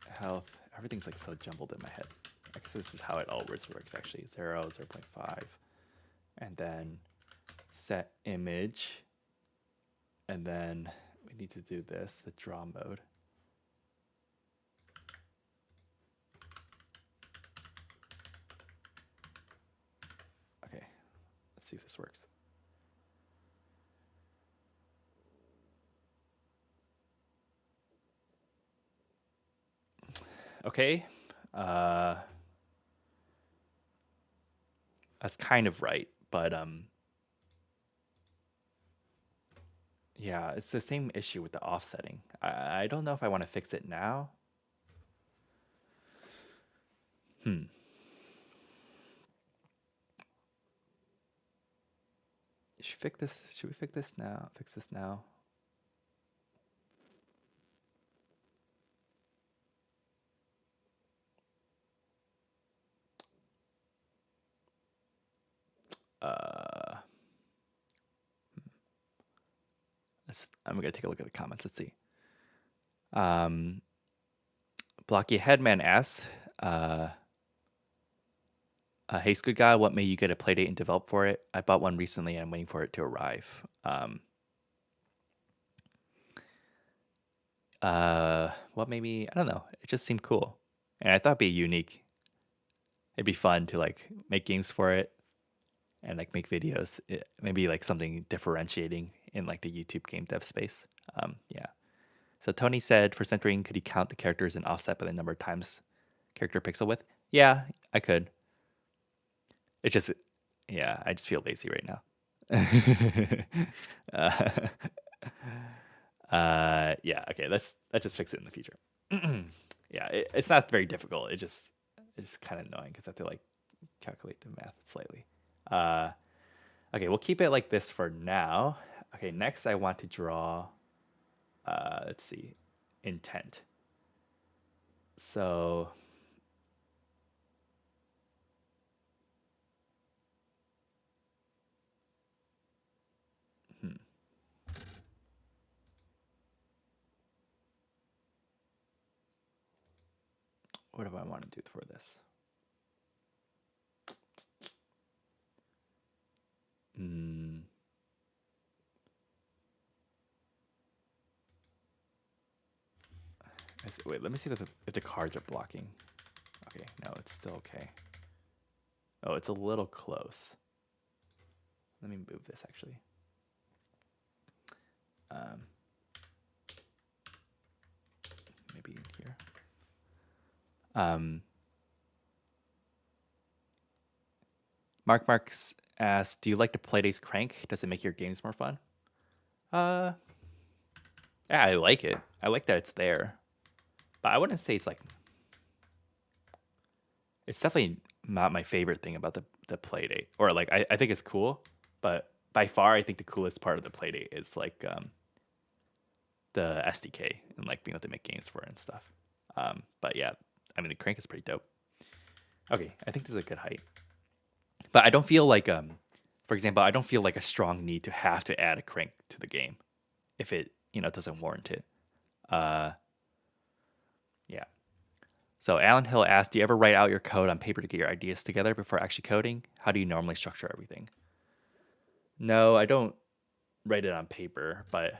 Health. Everything's like so jumbled in my head. I guess this is how it always works actually. 0, 0.5. And then set image. And then we need to do this, the draw mode. Okay. Let's see if this works. Okay, that's kind of right, but yeah, it's the same issue with the offsetting. I don't know if I want to fix it now. Should we fix this now? Fix this now? I'm gonna take a look at the comments. Let's see. Blocky Headman asks, hey Squid Guy, what made you get a Playdate and develop for it? I bought one recently and I'm waiting for it to arrive. What made me? I don't know. It just seemed cool, and I thought it'd be unique. It'd be fun to like make games for it, and like make videos. Maybe like something differentiating in like the YouTube game dev space. Yeah. So Tony said for centering, could you count the characters and offset by the number of times character pixel width? Yeah, I could. It just, yeah, I just feel lazy right now. uh, yeah, okay, let's just fix it in the future. Yeah, it's not very difficult. It's just kind of annoying because I have to like calculate the math slightly. Okay, we'll keep it like this for now. Okay, next I want to draw, let's see, intent. So what do I want to do for this? Wait, let me see if the cards are blocking. Okay, no, it's still okay. Oh, it's a little close. Let me move this actually. Maybe in here. Marks asks, do you like the Playdate's crank? Does it make your games more fun? Yeah, I like it. I like that it's there. But I wouldn't say it's like, it's definitely not my favorite thing about the Playdate. Or like, I think it's cool, but by far, I think the coolest part of the Playdate is like the SDK and like being able to make games for it and stuff. But yeah, I mean, the crank is pretty dope. Okay, I think this is a good height. But I don't feel like, for example, I don't feel like a strong need to have to add a crank to the game if it, doesn't warrant it. Yeah. So Alan Hill asked, do you ever write out your code on paper to get your ideas together before actually coding? How do you normally structure everything? No, I don't write it on paper, but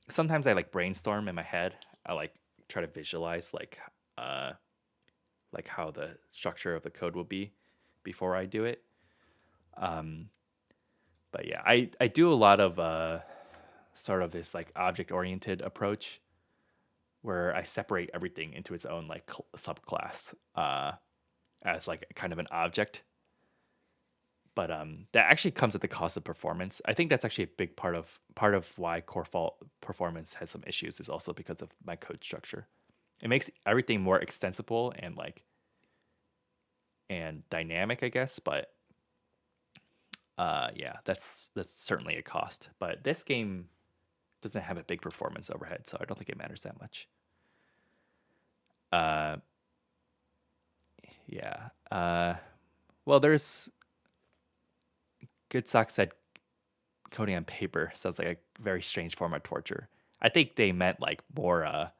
sometimes I like brainstorm in my head. I like try to visualize like how the structure of the code will be before I do it. But yeah, I do a lot of sort of this like object oriented approach where I separate everything into its own like subclass as like kind of an object. But that actually comes at the cost of performance. I think that's actually a big part of why core fault performance has some issues is also because of my code structure. It makes everything more extensible and dynamic, I guess, but yeah, that's certainly a cost. But this game doesn't have a big performance overhead, so I don't think it matters that much. Yeah. Well, there's Good Sock said coding on paper sounds like a very strange form of torture. I think they meant like more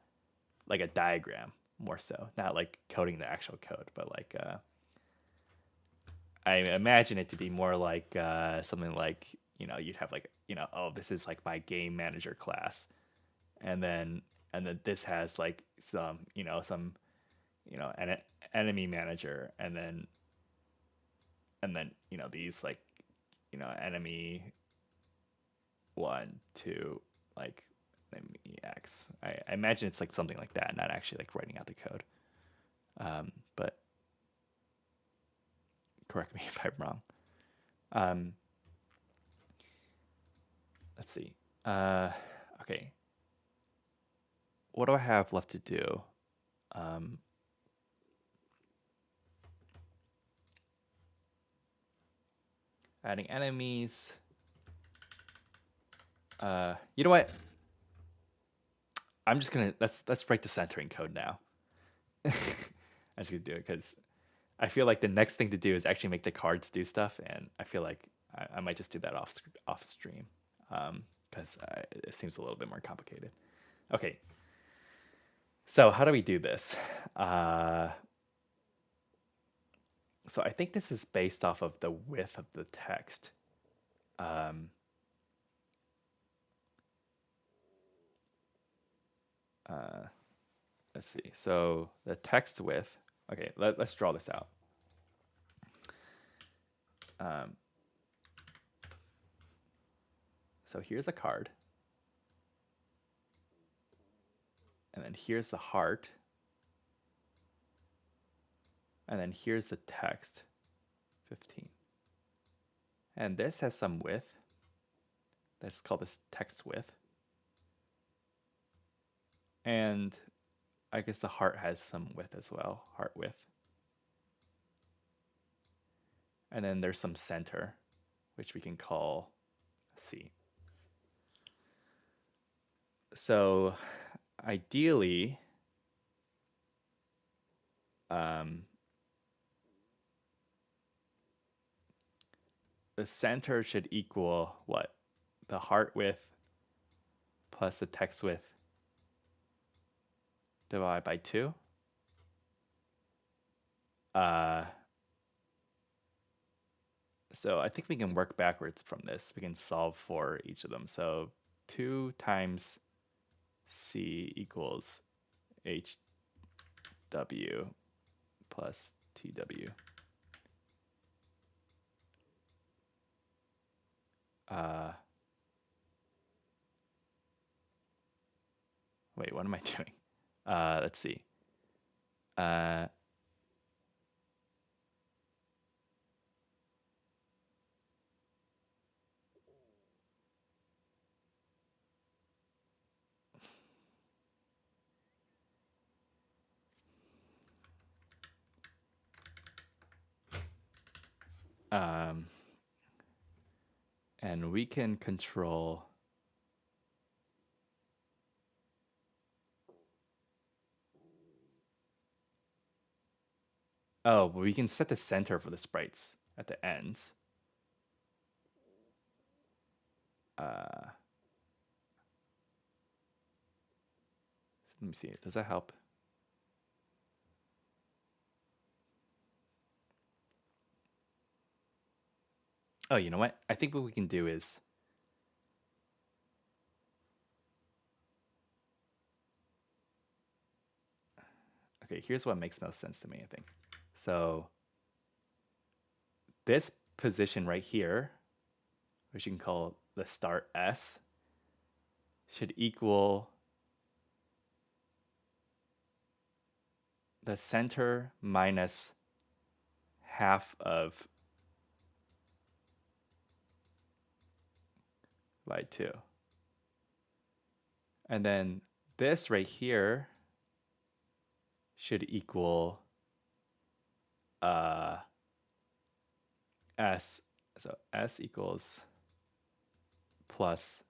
like a diagram more so, not like coding the actual code, but like I imagine it to be more like something like, you'd have like, oh, this is like my game manager class. And then this has like some an enemy manager, and then these like enemy 1, 2, like enemy X. I imagine it's like something like that, not actually like writing out the code. But correct me if I'm wrong. Let's see. Okay. What do I have left to do? Adding enemies. You know what? I'm just gonna let's write the centering code now. I'm just gonna do it because I feel like the next thing to do is actually make the cards do stuff, and I feel like I might just do that off stream because it seems a little bit more complicated. Okay. So how do we do this? So I think this is based off of the width of the text. Let's see. So the text width. Okay, let's draw this out. So here's a card. And then here's the heart. And then here's the text, 15. And this has some width. Let's call this text width. And I guess the heart has some width as well, heart width. And then there's some center, which we can call C. So ideally, the center should equal what? The heart width plus the text width divided by 2. So I think we can work backwards from this. We can solve for each of them. So 2 times C equals HW plus TW. Wait, what am I doing? Let's see. And we can control but we can set the center for the sprites at the ends. Let me see. Does that help? Oh, you know what? I think what we can do is okay, here's what makes most sense to me, I think. So this position right here, which you can call the start S, should equal the center minus half of by 2. And then this right here should equal S. So S equals plus.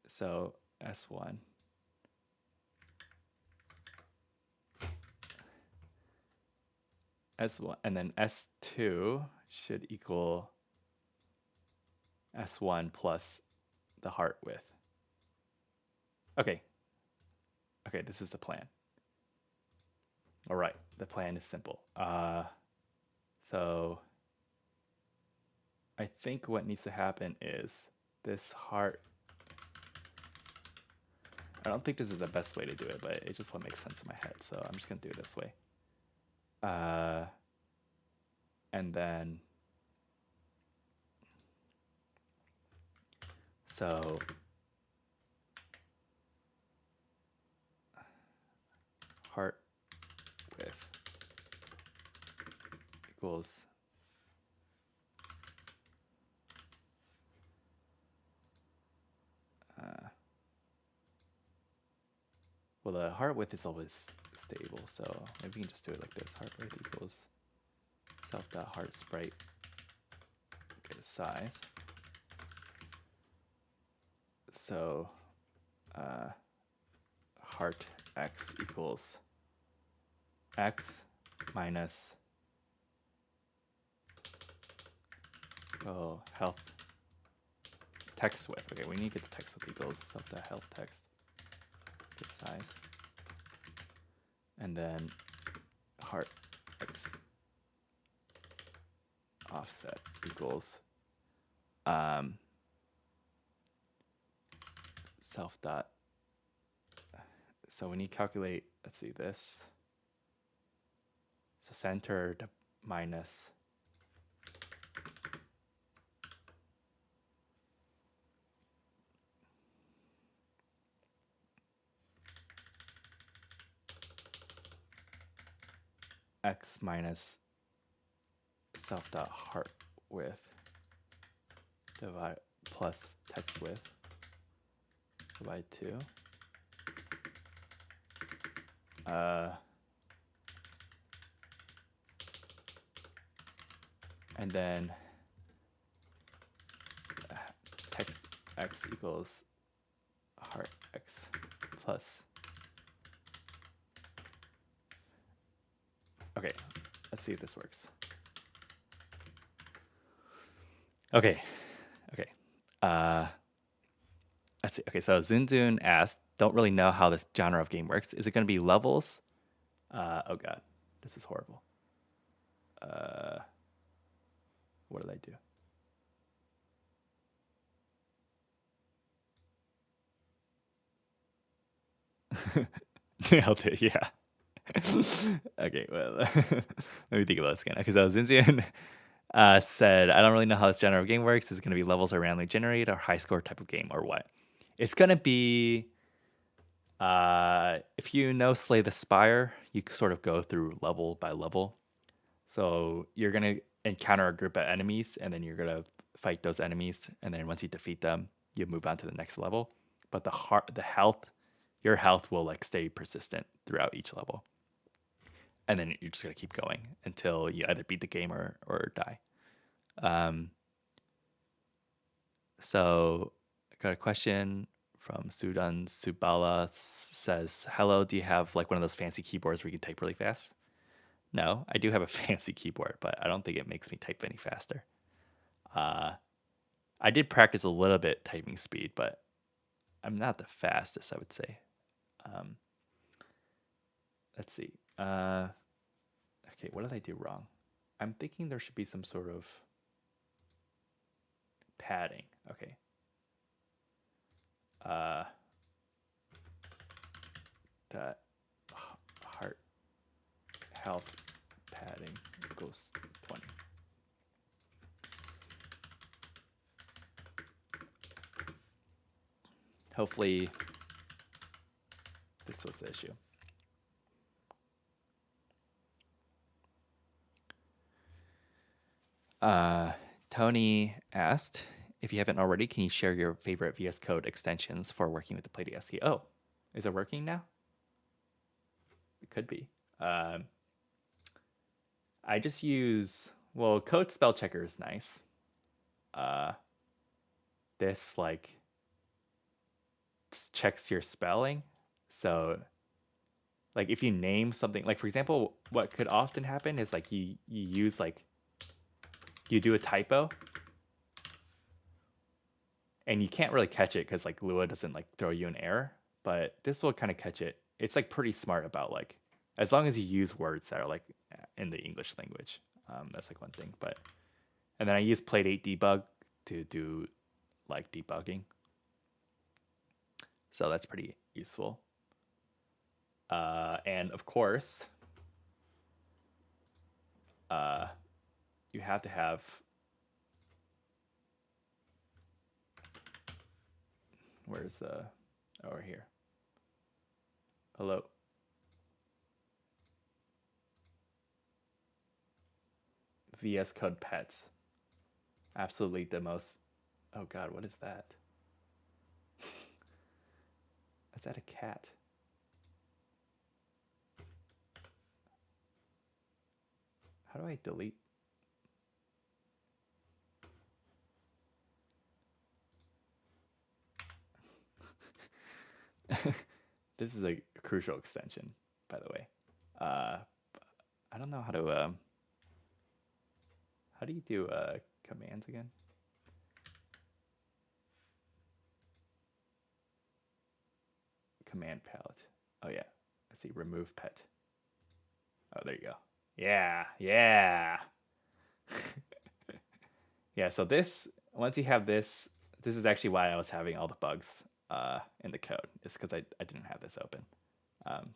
So S1. S1 and then S2 should equal S1 plus the heart width. Okay. Okay, this is the plan. All right, the plan is simple. So I think what needs to happen is this heart. I don't think this is the best way to do it, but it's just what makes sense in my head. So I'm just gonna do it this way. And then so heart width equals well, the heart width is always stable, so maybe we can just do it like this. Heart width equals self.heart sprite get size. So heart x equals x minus health text width. Okay, we need to get the text width equals self.health text get size. And then heart x offset equals self dot. So when you calculate, let's see this. So center minus x minus self dot heart width divide plus text width divide 2. And then text x equals heart x plus. Okay, let's see if this works. Okay. Let's see. Okay, so Zunzun asked, don't really know how this genre of game works. Is it going to be levels? Oh god, this is horrible. What did I do? Nailed it, yeah. Okay, well, let me think about this again. Okay, so Zinzian said, I don't really know how this genre of game works. Is it going to be levels or randomly generated or high score type of game or what? It's going to be, if you know Slay the Spire, you sort of go through level by level. So you're going to encounter a group of enemies and then you're going to fight those enemies. And then once you defeat them, you move on to the next level. But the health, your health will like stay persistent throughout each level. And then you're just going to keep going until you either beat the game or die. So I got a question from Sudan Subala says, hello, do you have like one of those fancy keyboards where you can type really fast? No, I do have a fancy keyboard, but I don't think it makes me type any faster. I did practice a little bit typing speed, but I'm not the fastest, I would say. Let's see. Okay, what did I do wrong? I'm thinking there should be some sort of padding. Okay. That heart health padding equals 20. Hopefully this was the issue. Tony asked, if you haven't already, can you share your favorite VS Code extensions for working with the Playdate SKU? Oh, is it working now? It could be. I just use, well, Code Spell Checker is nice. This like checks your spelling. So like if you name something, like for example, what could often happen is like you use like, you do a typo and you can't really catch it because like Lua doesn't like throw you an error, but this will kind of catch it. It's like pretty smart about like, as long as you use words that are like in the English language. That's like one thing. But and then I use Playdate debug to do like debugging. So that's pretty useful. And of course, you have to have, where's the, over here. Hello. VS Code Pets. Absolutely the most, oh God, what is that? Is that a cat? How do I delete? This is a crucial extension, by the way. I don't know how to, how do you do commands again? Command palette. Oh yeah, let's see, remove pet. Oh, there you go. Yeah. Yeah, so this, once you have this, this is actually why I was having all the bugs in the code. It's because I didn't have this open.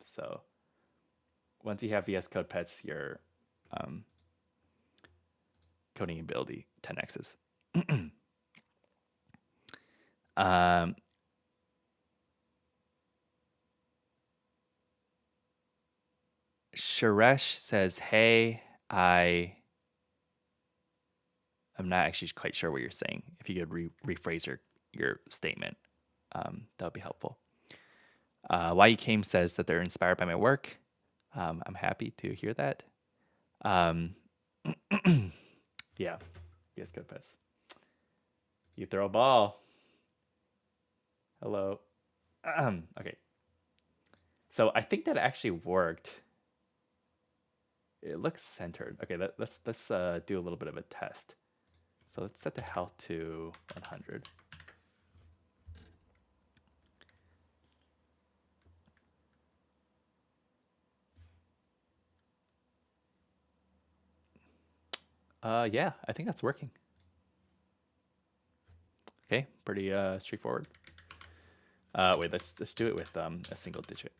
So once you have VS Code Pets, your coding ability 10x's. Sharesh says, "Hey, I'm not actually quite sure what you're saying. If you could rephrase your statement, that would be helpful." Why You Came says that they're inspired by my work. I'm happy to hear that. Um, yeah, yes, good piss. You throw a ball. Hello. Okay. So I think that actually worked. It looks centered. Okay, let's do a little bit of a test. So let's set the health to 100. Yeah, I think that's working. Okay, pretty straightforward. Wait, let's do it with a single digit.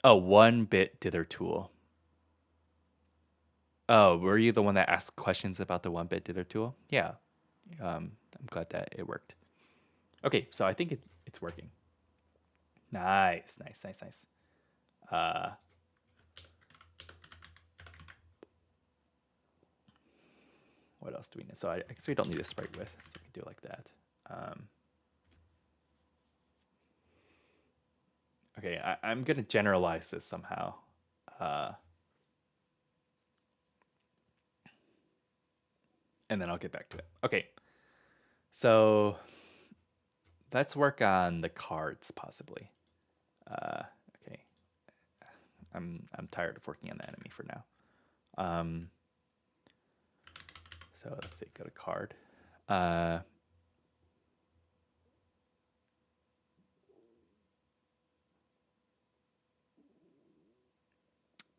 Oh, 1-bit dither tool. Oh, were you the one that asked questions about the 1-bit dither tool? Yeah. I'm glad that it worked. Okay, so I think it's working. Nice. What else do we need? So I guess we don't need a sprite width, so we can do it like that. Okay, I'm gonna generalize this somehow. And then I'll get back to it. Okay, so let's work on the cards possibly. Okay, I'm tired of working on the enemy for now. So let's say go to card.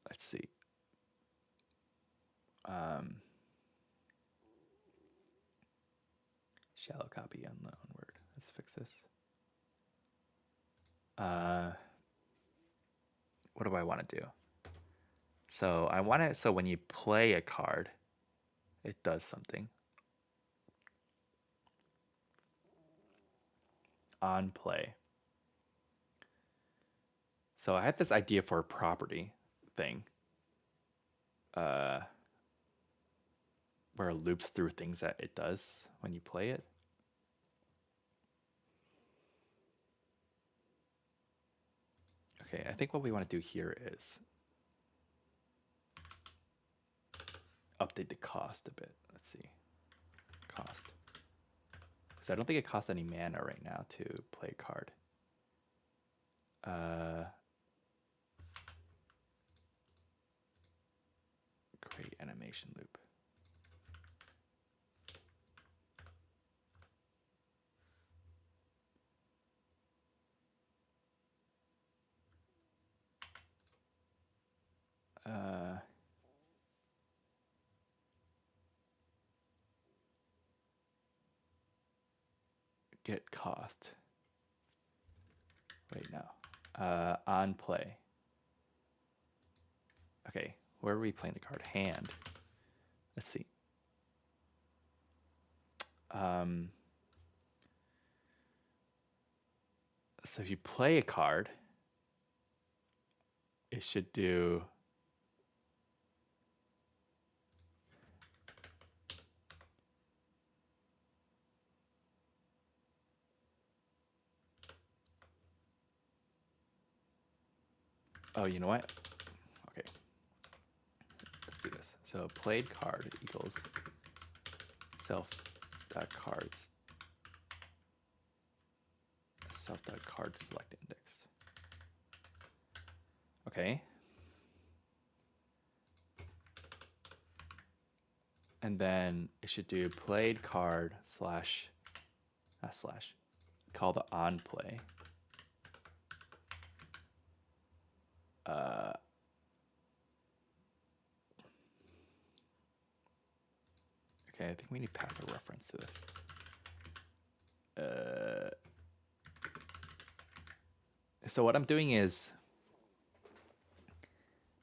Let's see. Shallow copy unknown word. Let's fix this. What do I want to do? So I want it so when you play a card, it does something. On play. So I had this idea for a property thing. Where it loops through things that it does when you play it. Okay, I think what we want to do here is update the cost a bit. Let's see. Cost. Because I don't think it costs any mana right now to play a card. Create animation loop. Get cost. Wait, no. On play. Okay, where are we playing the card? Hand. Let's see. So if you play a card, it should do oh, you know what? Okay. Let's do this. So played card equals self.cards. Self.card select index. Okay. And then it should do played card slash, not slash, call the on play. Okay, I think we need to pass a reference to this. So what I'm doing is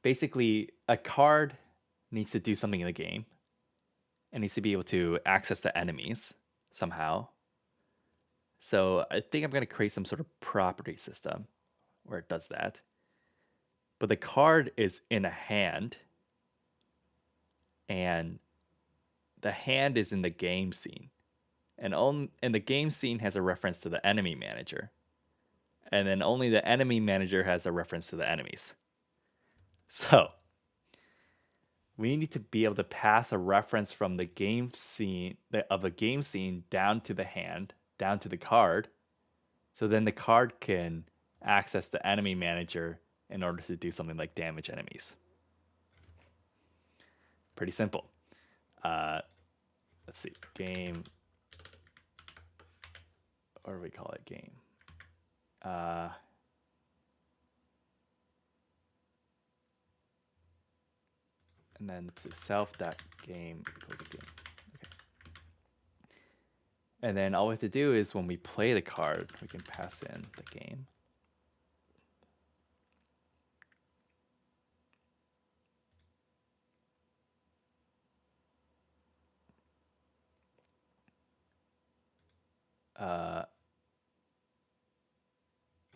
basically a card needs to do something in the game. It needs to be able to access the enemies somehow. So I think I'm going to create some sort of property system where it does that. But the card is in a hand, and the hand is in the game scene. And the game scene has a reference to the enemy manager. And then only the enemy manager has a reference to the enemies. So we need to be able to pass a reference from the game scene of a game scene down to the hand, down to the card. So then the card can access the enemy manager in order to do something like damage enemies. Pretty simple. Let's see, game. What do we call it? Game. And then let's do self.game equals game. Okay. And then all we have to do is when we play the card, we can pass in the game.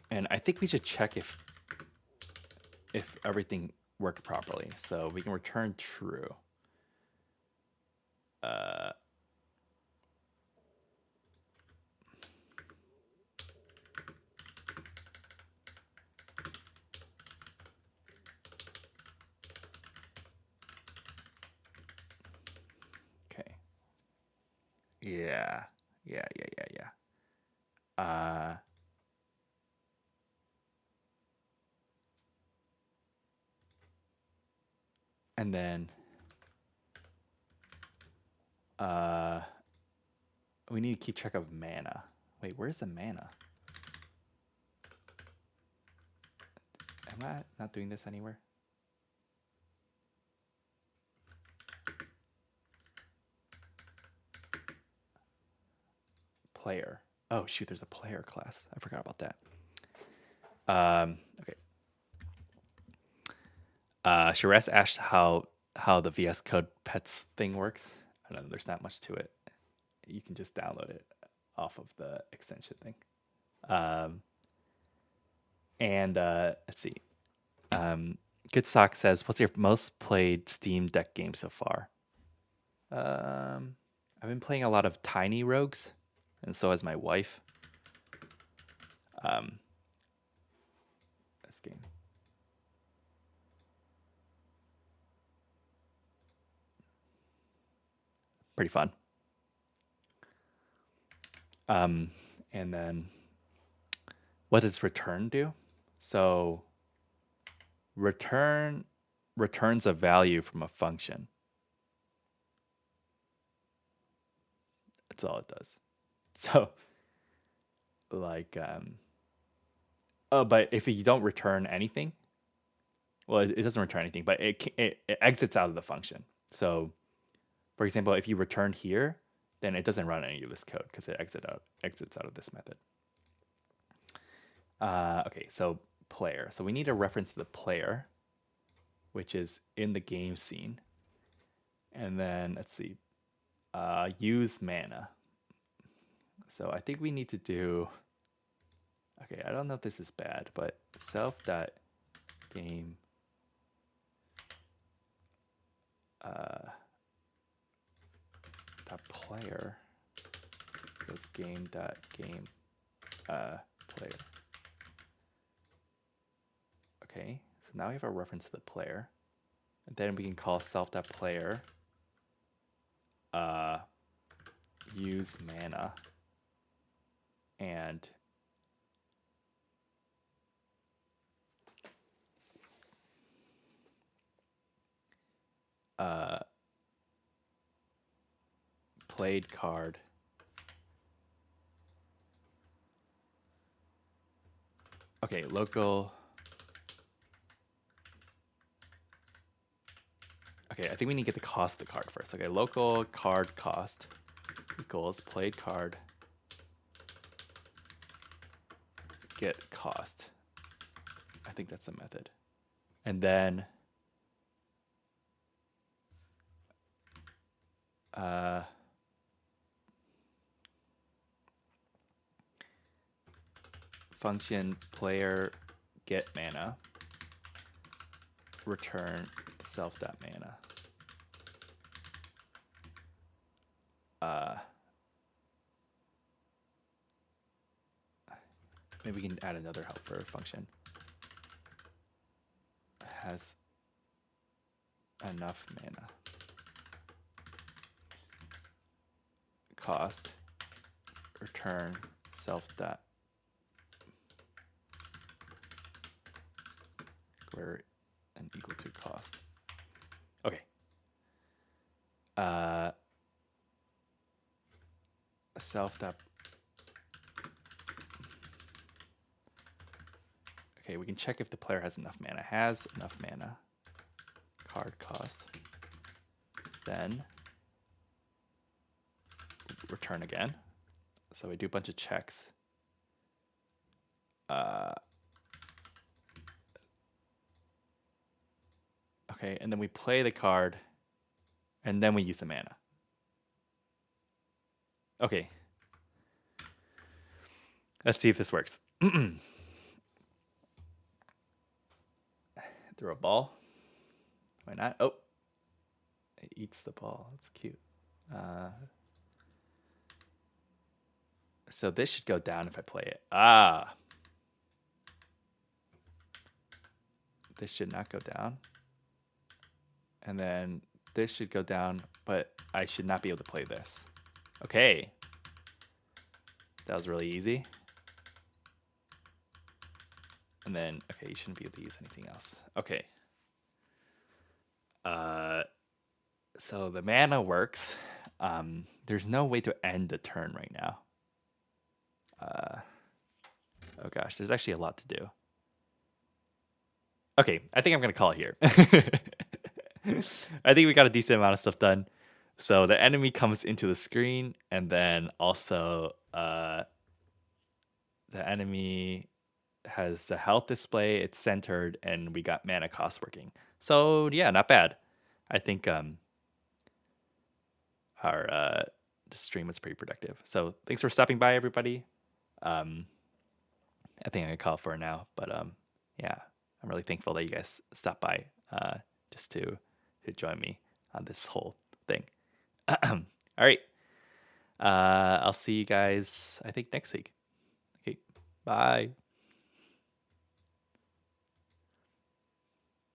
And I think we should check if everything worked properly. So we can return true. Okay. Yeah. And then we need to keep track of mana. Wait, where's the mana? Am I not doing this anywhere? Player. Oh shoot, there's a player class. I forgot about that. Okay. Shiraz asked how the VS Code pets thing works. I don't know. There's not much to it. You can just download it off of the extension thing. Let's see. Good Sock says, "What's your most played Steam Deck game so far?" I've been playing a lot of Tiny Rogues, and so has my wife. This game. Pretty fun. And then what does return do? So returns a value from a function. That's all it does. So like but if you don't return anything, well, it doesn't return anything, but it exits out of the function. So for example, if you return here, then it doesn't run any of this code because it exits out of this method. Okay, so player. So we need a reference to the player, which is in the game scene. And then let's see, use mana. So I think we need to do, okay, I don't know if this is bad, but self.game player is game.game player. Okay, so now we have a reference to the player. And then we can call self.player use mana and played card okay, local. Okay, I think we need to get the cost of the card first. Okay, local card cost equals played card get cost. I think that's the method. And then function player get mana, return self.mana. Maybe we can add another helper function. Has enough mana. Cost return self dot square and equal to cost. Okay. Self dot. Okay, we can check if the player has enough mana. Has enough mana. Card cost. Then return again. So we do a bunch of checks. Okay, and then we play the card, and then we use the mana. Okay. Let's see if this works. Throw a ball. Why not? Oh, it eats the ball. That's cute. So this should go down if I play it. This should not go down. And then this should go down, but I should not be able to play this. Okay. That was really easy. And then, okay, you shouldn't be able to use anything else. Okay. So the mana works. There's no way to end the turn right now. Oh gosh, there's actually a lot to do. Okay, I think I'm gonna call it here. I think we got a decent amount of stuff done. So the enemy comes into the screen, and then also the enemy has the health display, it's centered, and we got mana cost working. So yeah, not bad. I think our the stream was pretty productive. So thanks for stopping by, everybody. I think I'm gonna call it for now, but yeah, I'm really thankful that you guys stopped by just to join me on this whole thing. All right. I'll see you guys, I think, next week. Okay, bye.